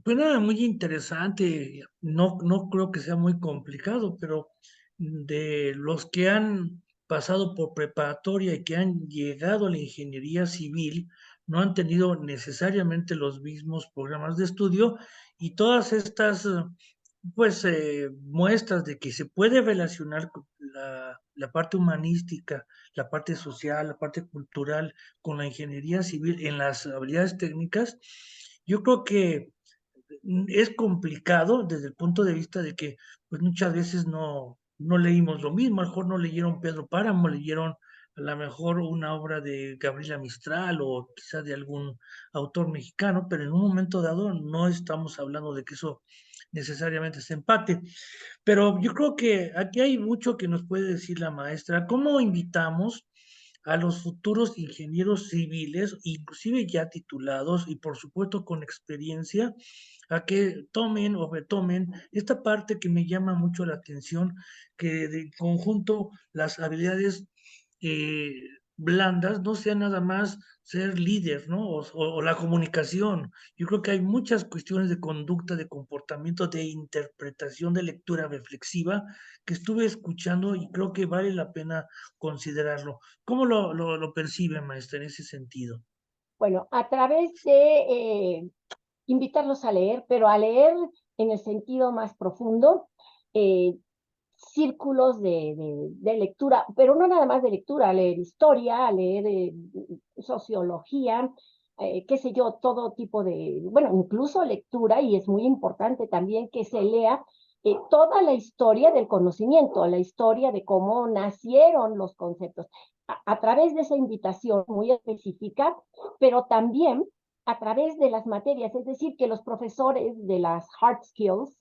Speaker 1: Pues nada, muy interesante. No creo que sea muy complicado, pero de los que han pasado por preparatoria y que han llegado a la ingeniería civil, no han tenido necesariamente los mismos programas de estudio y todas estas, pues, muestras de que se puede relacionar con la parte humanística, la parte social, la parte cultural con la ingeniería civil en las habilidades técnicas. Yo creo que es complicado desde el punto de vista de que pues muchas veces no leímos lo mismo, a lo mejor no leyeron Pedro Páramo, leyeron a lo mejor una obra de Gabriela Mistral o quizás de algún autor mexicano, pero en un momento dado no estamos hablando de que eso necesariamente se empate. Pero yo creo que aquí hay mucho que nos puede decir la maestra. ¿Cómo invitamos a los futuros ingenieros civiles, inclusive ya titulados y por supuesto con experiencia, a que tomen o retomen esta parte que me llama mucho la atención, que de conjunto las habilidades eh, blandas no sean nada más ser líder, ¿no? O la comunicación. Yo creo que hay muchas cuestiones de conducta, de comportamiento, de interpretación, de lectura reflexiva que estuve escuchando y creo que vale la pena considerarlo. ¿Cómo lo percibe, maestra, en ese sentido?
Speaker 2: Bueno, a través de invitarlos a leer, pero a leer en el sentido más profundo, eh, círculos de lectura, pero no nada más de lectura, a leer historia, a leer sociología, qué sé yo, todo tipo de, bueno, incluso lectura, y es muy importante también que se lea toda la historia del conocimiento, la historia de cómo nacieron los conceptos, a través de esa invitación muy específica, pero también a través de las materias, es decir, que los profesores de las hard skills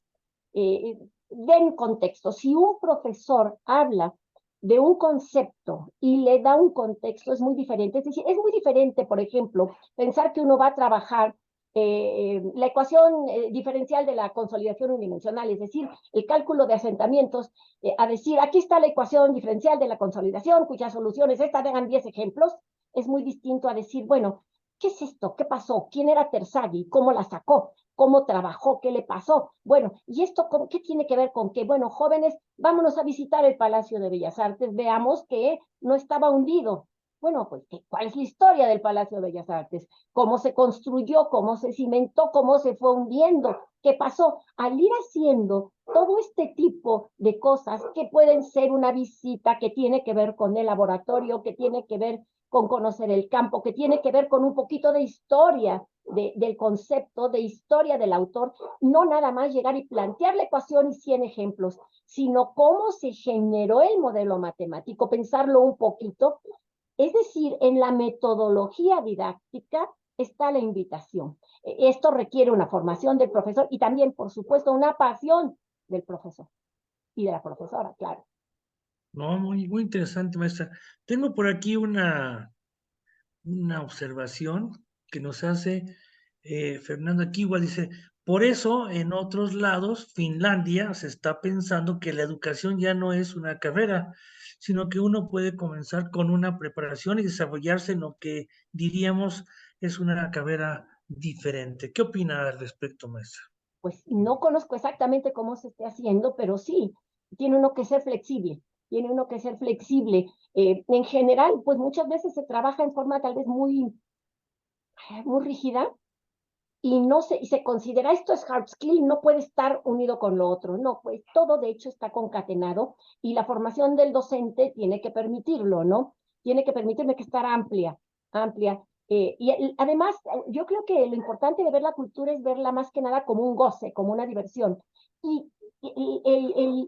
Speaker 2: eh, den contexto. Si un profesor habla de un concepto y le da un contexto, es muy diferente. Es decir, es muy diferente, por ejemplo, pensar que uno va a trabajar la ecuación diferencial de la consolidación unidimensional, es decir, el cálculo de asentamientos, a decir, aquí está la ecuación diferencial de la consolidación, cuyas soluciones, esta dan 10 ejemplos, es muy distinto a decir, bueno, ¿qué es esto? ¿Qué pasó? ¿Quién era Terzaghi? ¿Cómo la sacó? ¿Cómo trabajó? ¿Qué le pasó? Bueno, ¿y esto qué tiene que ver con qué? Bueno, jóvenes, vámonos a visitar el Palacio de Bellas Artes, veamos que no estaba hundido. Bueno, pues, ¿cuál es la historia del Palacio de Bellas Artes? ¿Cómo se construyó? ¿Cómo se cimentó? ¿Cómo se fue hundiendo? ¿Qué pasó? Al ir haciendo todo este tipo de cosas que pueden ser una visita que tiene que ver con el laboratorio, que tiene que ver con conocer el campo, que tiene que ver con un poquito de historia del concepto, de historia del autor, no nada más llegar y plantear la ecuación y 100 ejemplos, sino cómo se generó el modelo matemático, pensarlo un poquito. Es decir, en la metodología didáctica está la invitación. Esto requiere una formación del profesor y también, por supuesto, una pasión del profesor y de la profesora, claro.
Speaker 1: No, muy interesante, maestra. Tengo por aquí una observación que nos hace Fernando Aquigua. Dice, Por eso, en otros lados, Finlandia, se está pensando que la educación ya no es una carrera, sino que uno puede comenzar con una preparación y desarrollarse en lo que diríamos es una carrera diferente. ¿Qué opina al respecto, maestra?
Speaker 2: Pues no conozco exactamente cómo se esté haciendo, pero sí, tiene uno que ser flexible, tiene uno que ser flexible. En general, pues muchas veces se trabaja en forma tal vez muy rígida y y se considera esto es hard skill, no puede estar unido con lo otro. No, pues todo de hecho está concatenado y la formación del docente tiene que permitirlo, ¿no? Tiene que permitirme que estar amplia, amplia. Además, yo creo que lo importante de ver la cultura es verla más que nada como un goce, como una diversión. Y,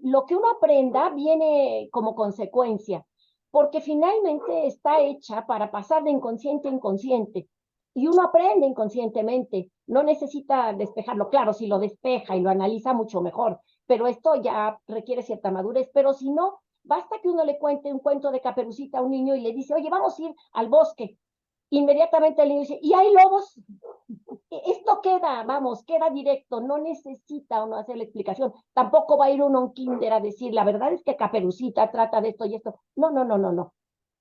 Speaker 2: lo que uno aprenda viene como consecuencia, porque finalmente está hecha para pasar de inconsciente a inconsciente y uno aprende inconscientemente, no necesita despejarlo. Claro, si lo despeja y lo analiza mucho mejor, pero esto ya requiere cierta madurez, pero si no, basta que uno le cuente un cuento de Caperucita a un niño y le dice, oye, vamos a ir al bosque. Inmediatamente el niño dice, ¿y hay lobos? Esto queda, vamos, queda directo, no necesita uno hacer la explicación. Tampoco va a ir uno a un kinder a decir, la verdad es que Caperucita trata de esto y esto. No, no, no, no, no.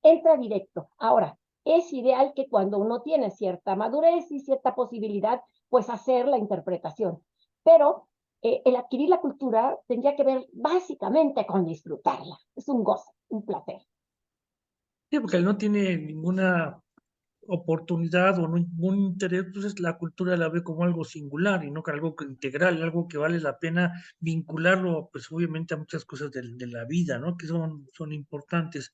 Speaker 2: Entra directo. Ahora, es ideal que cuando uno tiene cierta madurez y cierta posibilidad, pues hacer la interpretación. Pero el adquirir la cultura tendría que ver básicamente con disfrutarla. Es un goce, un placer.
Speaker 1: Sí, porque él no tiene ninguna oportunidad o ningún interés, entonces la cultura la ve como algo singular y no como algo integral, algo que vale la pena vincularlo, pues obviamente a muchas cosas de la vida, ¿no? Que son importantes.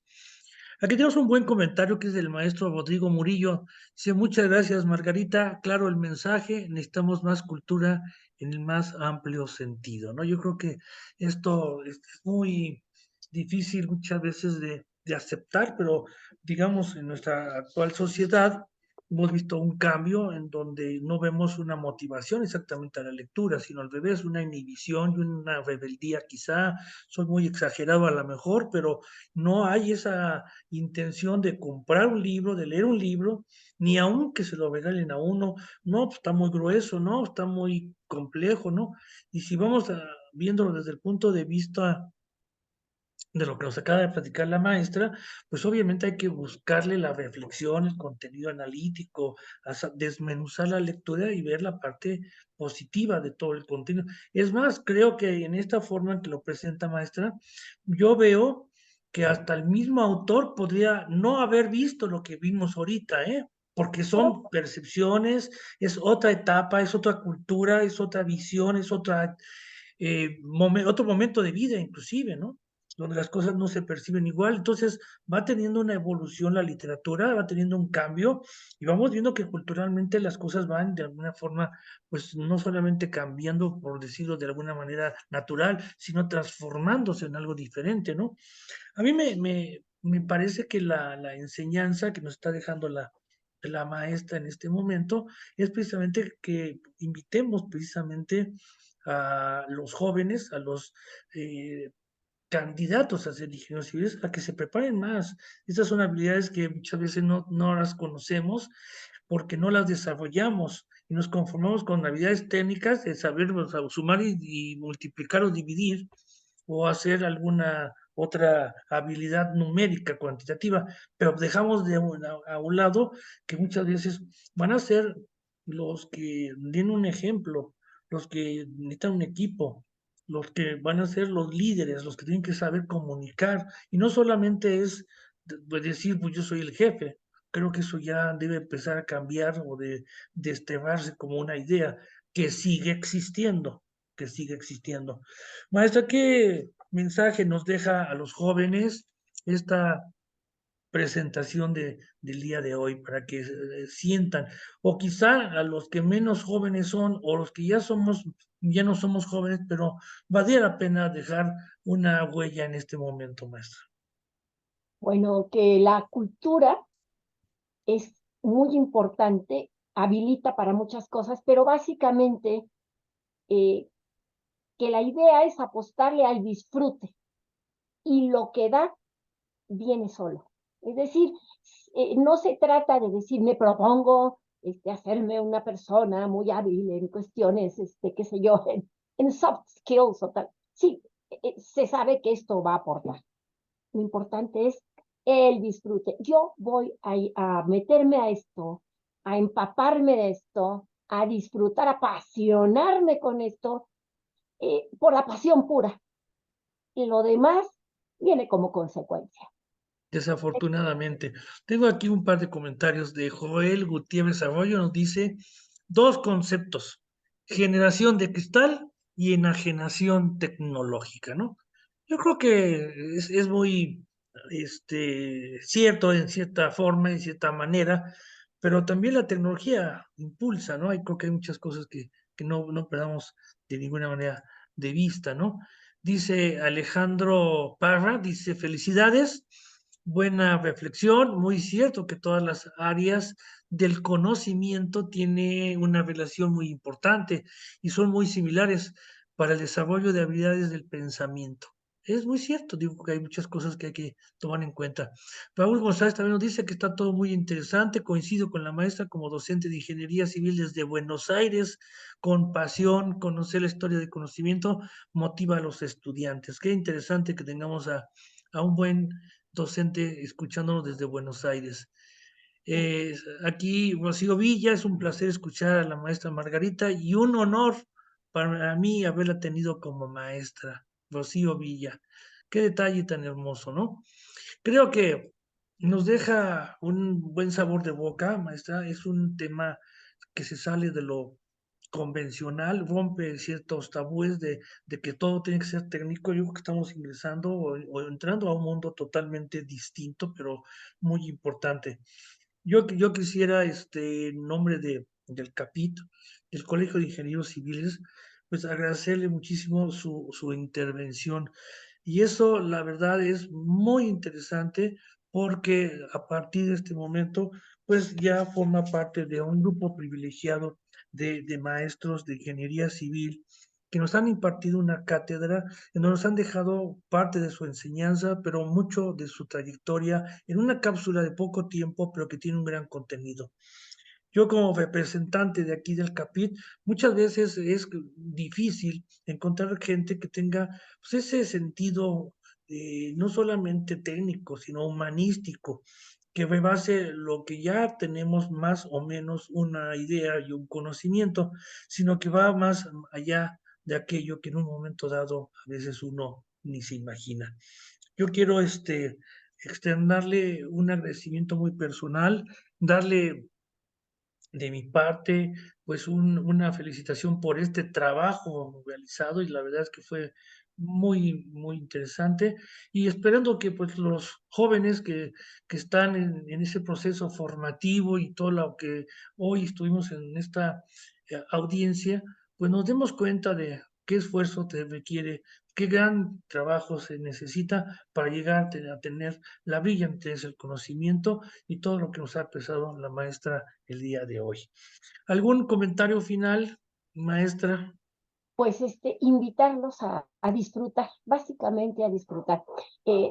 Speaker 1: Aquí tenemos un buen comentario que es del maestro Rodrigo Murillo. Dice, muchas gracias, Margarita. Claro el mensaje, necesitamos más cultura en el más amplio sentido, ¿no? Yo creo que esto es muy difícil muchas veces de aceptar, pero digamos, en nuestra actual sociedad hemos visto un cambio en donde no vemos una motivación exactamente a la lectura, sino al revés, una inhibición y una rebeldía quizá, soy muy exagerado a lo mejor, pero no hay esa intención de comprar un libro, de leer un libro, ni aun que se lo regalen a uno, no, pues está muy grueso, no, está muy complejo, ¿no? Y si vamos viéndolo desde el punto de vista de lo que nos acaba de platicar la maestra, pues obviamente hay que buscarle la reflexión, el contenido analítico, desmenuzar la lectura y ver la parte positiva de todo el contenido. Es más, creo que en esta forma en que lo presenta maestra, yo veo que hasta el mismo autor podría no haber visto lo que vimos ahorita, ¿eh? Porque son percepciones, es otra etapa, es otra cultura, es otra visión, es otro momento de vida inclusive, ¿no? Donde las cosas no se perciben igual. Entonces va teniendo una evolución la literatura, va teniendo un cambio y vamos viendo que culturalmente las cosas van de alguna forma, pues no solamente cambiando, por decirlo de alguna manera natural, sino transformándose en algo diferente, ¿no? A mí me parece que la enseñanza que nos está dejando la maestra en este momento es precisamente que invitemos precisamente a los jóvenes, a los candidatos a ser ingenieros civiles, a que se preparen más. Estas son habilidades que muchas veces no las conocemos porque no las desarrollamos y nos conformamos con habilidades técnicas de saber sumar y multiplicar o dividir o hacer alguna otra habilidad numérica, cuantitativa, pero dejamos a un lado que muchas veces van a ser los que den un ejemplo, los que necesitan un equipo, los que van a ser los líderes, los que tienen que saber comunicar, y no solamente es decir, pues yo soy el jefe, creo que eso ya debe empezar a cambiar o de desterrarse como una idea que sigue existiendo, que sigue existiendo. Maestra, ¿qué mensaje nos deja a los jóvenes esta presentación del día de hoy para que sientan, o quizá a los que menos jóvenes son, o los que ya no somos jóvenes, pero valdría la pena dejar una huella en este momento, maestra?
Speaker 2: Bueno, que la cultura es muy importante, habilita para muchas cosas, pero básicamente eh, que la idea es apostarle al disfrute y lo que da viene solo. Es decir, no se trata de decir me propongo hacerme una persona muy hábil en cuestiones, qué sé yo, en soft skills o tal. Sí, se sabe que esto va a aportar. Lo importante es el disfrute. Yo voy a meterme a esto, a empaparme de esto, a disfrutar, a apasionarme con esto, por la pasión pura. Y lo demás viene como consecuencia.
Speaker 1: Desafortunadamente. Tengo aquí un par de comentarios de Joel Gutiérrez Arroyo. Nos dice dos conceptos: generación de cristal y enajenación tecnológica, ¿no? Yo creo que es muy cierto en cierta forma, en cierta manera, pero también la tecnología impulsa, ¿no? Creo que hay muchas cosas que no perdamos de ninguna manera de vista, ¿no? Dice Alejandro Parra, dice: felicidades, buena reflexión, muy cierto que todas las áreas del conocimiento tienen una relación muy importante y son muy similares para el desarrollo de habilidades del pensamiento. Es muy cierto, digo que hay muchas cosas que hay que tomar en cuenta. Raúl González también nos dice que está todo muy interesante, coincido con la maestra como docente de Ingeniería Civil desde Buenos Aires, con pasión, conocer la historia del conocimiento motiva a los estudiantes. Qué interesante que tengamos a un buen docente escuchándonos desde Buenos Aires. Aquí Rocío Villa, es un placer escuchar a la maestra Margarita y un honor para mí haberla tenido como maestra, Rocío Villa. Qué detalle tan hermoso, ¿no? Creo que nos deja un buen sabor de boca, maestra. Es un tema que se sale de lo convencional, rompe ciertos tabúes de que todo tiene que ser técnico. Yo creo que estamos ingresando o entrando a un mundo totalmente distinto, pero muy importante. Yo quisiera, en nombre del CAPIT, del Colegio de Ingenieros Civiles, pues agradecerle muchísimo su intervención. Y eso, la verdad, es muy interesante porque a partir de este momento, pues ya forma parte de un grupo privilegiado de maestros de ingeniería civil que nos han impartido una cátedra, en donde nos han dejado parte de su enseñanza, pero mucho de su trayectoria en una cápsula de poco tiempo, pero que tiene un gran contenido. Yo como representante de aquí del CAPIT, muchas veces es difícil encontrar gente que tenga pues, ese sentido no solamente técnico, sino humanístico, que rebase lo que ya tenemos más o menos una idea y un conocimiento, sino que va más allá de aquello que en un momento dado a veces uno ni se imagina. Yo quiero externarle un agradecimiento muy personal, darle de mi parte, pues una felicitación por este trabajo realizado y la verdad es que fue muy, muy interesante y esperando que pues los jóvenes que están en ese proceso formativo y todo lo que hoy estuvimos en esta audiencia, pues nos demos cuenta de qué esfuerzo te requiere, qué gran trabajo se necesita para llegar a tener la brillantez, el conocimiento y todo lo que nos ha expresado la maestra el día de hoy. ¿Algún comentario final, maestra?
Speaker 2: Pues invitarlos a disfrutar, básicamente a disfrutar.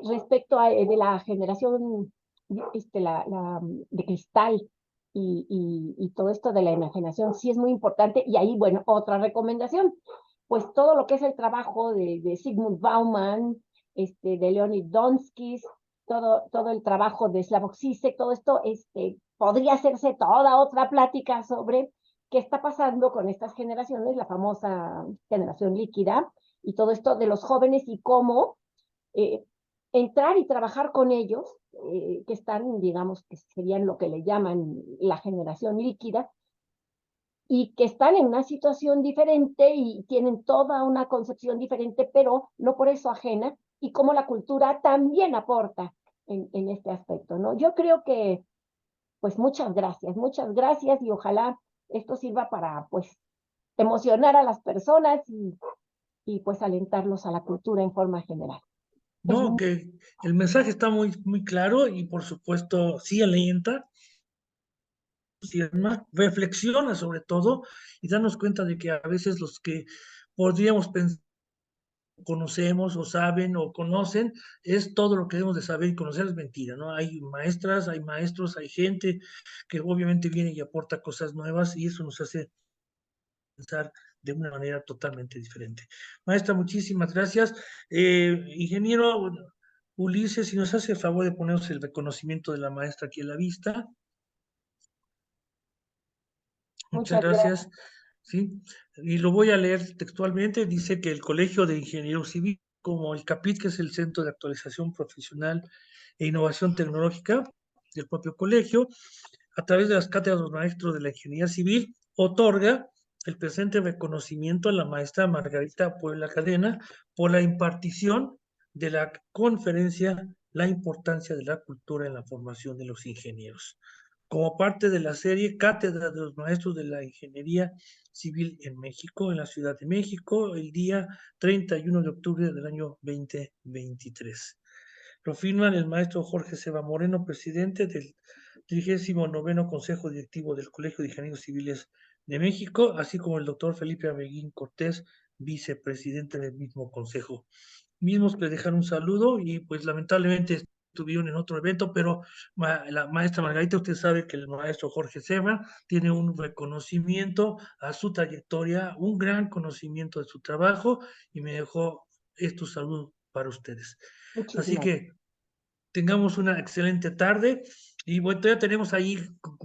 Speaker 2: Respecto de la generación de cristal y todo esto de la imaginación, sí es muy importante. Y ahí, bueno, otra recomendación, pues todo lo que es el trabajo de Zygmunt Bauman, de Leonid Donskis, todo el trabajo de Slavoj Žižek, todo esto podría hacerse toda otra plática sobre qué está pasando con estas generaciones, la famosa generación líquida, y todo esto de los jóvenes y cómo eh, entrar y trabajar con ellos, que están, digamos, que serían lo que le llaman la generación líquida, y que están en una situación diferente y tienen toda una concepción diferente, pero no por eso ajena, y cómo la cultura también aporta en este aspecto, ¿no? Yo creo que, pues muchas gracias y ojalá esto sirva para, pues, emocionar a las personas y pues alentarlos a la cultura en forma general. Es
Speaker 1: No, que el mensaje está muy, muy claro y por supuesto sí alienta, reflexiona sobre todo y darnos cuenta de que a veces los que podríamos pensar conocemos o saben o conocen, es todo lo que debemos de saber y conocer es mentira, ¿no? Hay maestras, hay maestros, hay gente que obviamente viene y aporta cosas nuevas y eso nos hace pensar de una manera totalmente diferente. Maestra, muchísimas gracias. Ingeniero Ulises, si nos hace el favor de ponernos el reconocimiento de la maestra aquí en la vista. Muchas
Speaker 2: Muchas gracias.
Speaker 1: gracias. Sí, y lo voy a leer textualmente. Dice que el Colegio de Ingenieros Civiles, como el CAPIT, que es el Centro de Actualización Profesional e Innovación Tecnológica del propio colegio, a través de las cátedras de los maestros de la Ingeniería Civil, otorga el presente reconocimiento a la maestra Margarita Puebla Cadena por la impartición de la conferencia La importancia de la cultura en la formación de los ingenieros, como parte de la serie Cátedra de los Maestros de la Ingeniería Civil en México, en la Ciudad de México, el día 31 de octubre del año 2023. Lo firman el maestro Jorge Seba Moreno, presidente del 39º Consejo Directivo del Colegio de Ingenieros Civiles de México, así como el doctor Felipe Abeguín Cortés, vicepresidente del mismo consejo. Mismos que dejan un saludo y pues lamentablemente estuvieron en otro evento, pero la maestra Margarita, usted sabe que el maestro Jorge Seba tiene un reconocimiento a su trayectoria, un gran conocimiento de su trabajo y me dejó estos saludos para ustedes. Así
Speaker 2: Muchísimas.
Speaker 1: que tengamos una excelente tarde y bueno, todavía tenemos ahí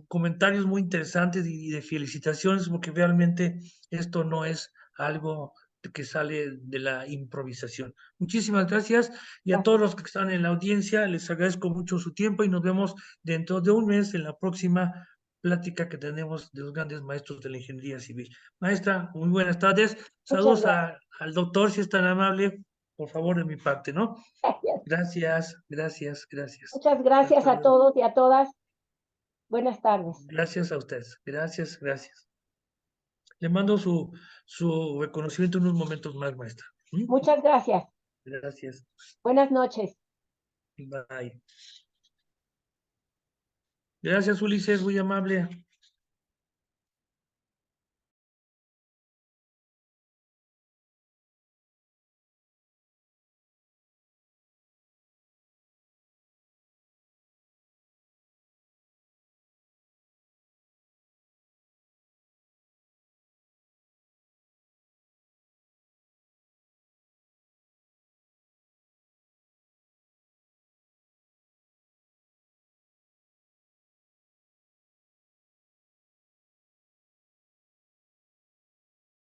Speaker 1: comentarios muy interesantes y de felicitaciones porque realmente esto no es algo que sale de la improvisación. Muchísimas gracias y a todos
Speaker 2: Gracias.
Speaker 1: los que están en la audiencia les agradezco mucho su tiempo y nos vemos dentro de un mes en la próxima plática que tenemos de los grandes maestros de la ingeniería civil. Maestra, muy buenas tardes.
Speaker 2: Muchas
Speaker 1: Saludos al doctor, si es tan amable, por favor, de mi parte, ¿no?
Speaker 2: gracias.
Speaker 1: Gracias, gracias, gracias.
Speaker 2: Muchas gracias
Speaker 1: Hasta
Speaker 2: a
Speaker 1: luego.
Speaker 2: todos y a todas. Buenas tardes.
Speaker 1: Gracias a ustedes. Gracias, gracias. Le mando su reconocimiento en unos momentos más, maestra. ¿Mm?
Speaker 2: Muchas gracias.
Speaker 1: Gracias.
Speaker 2: Buenas noches.
Speaker 1: Bye. Gracias, Ulises, muy amable.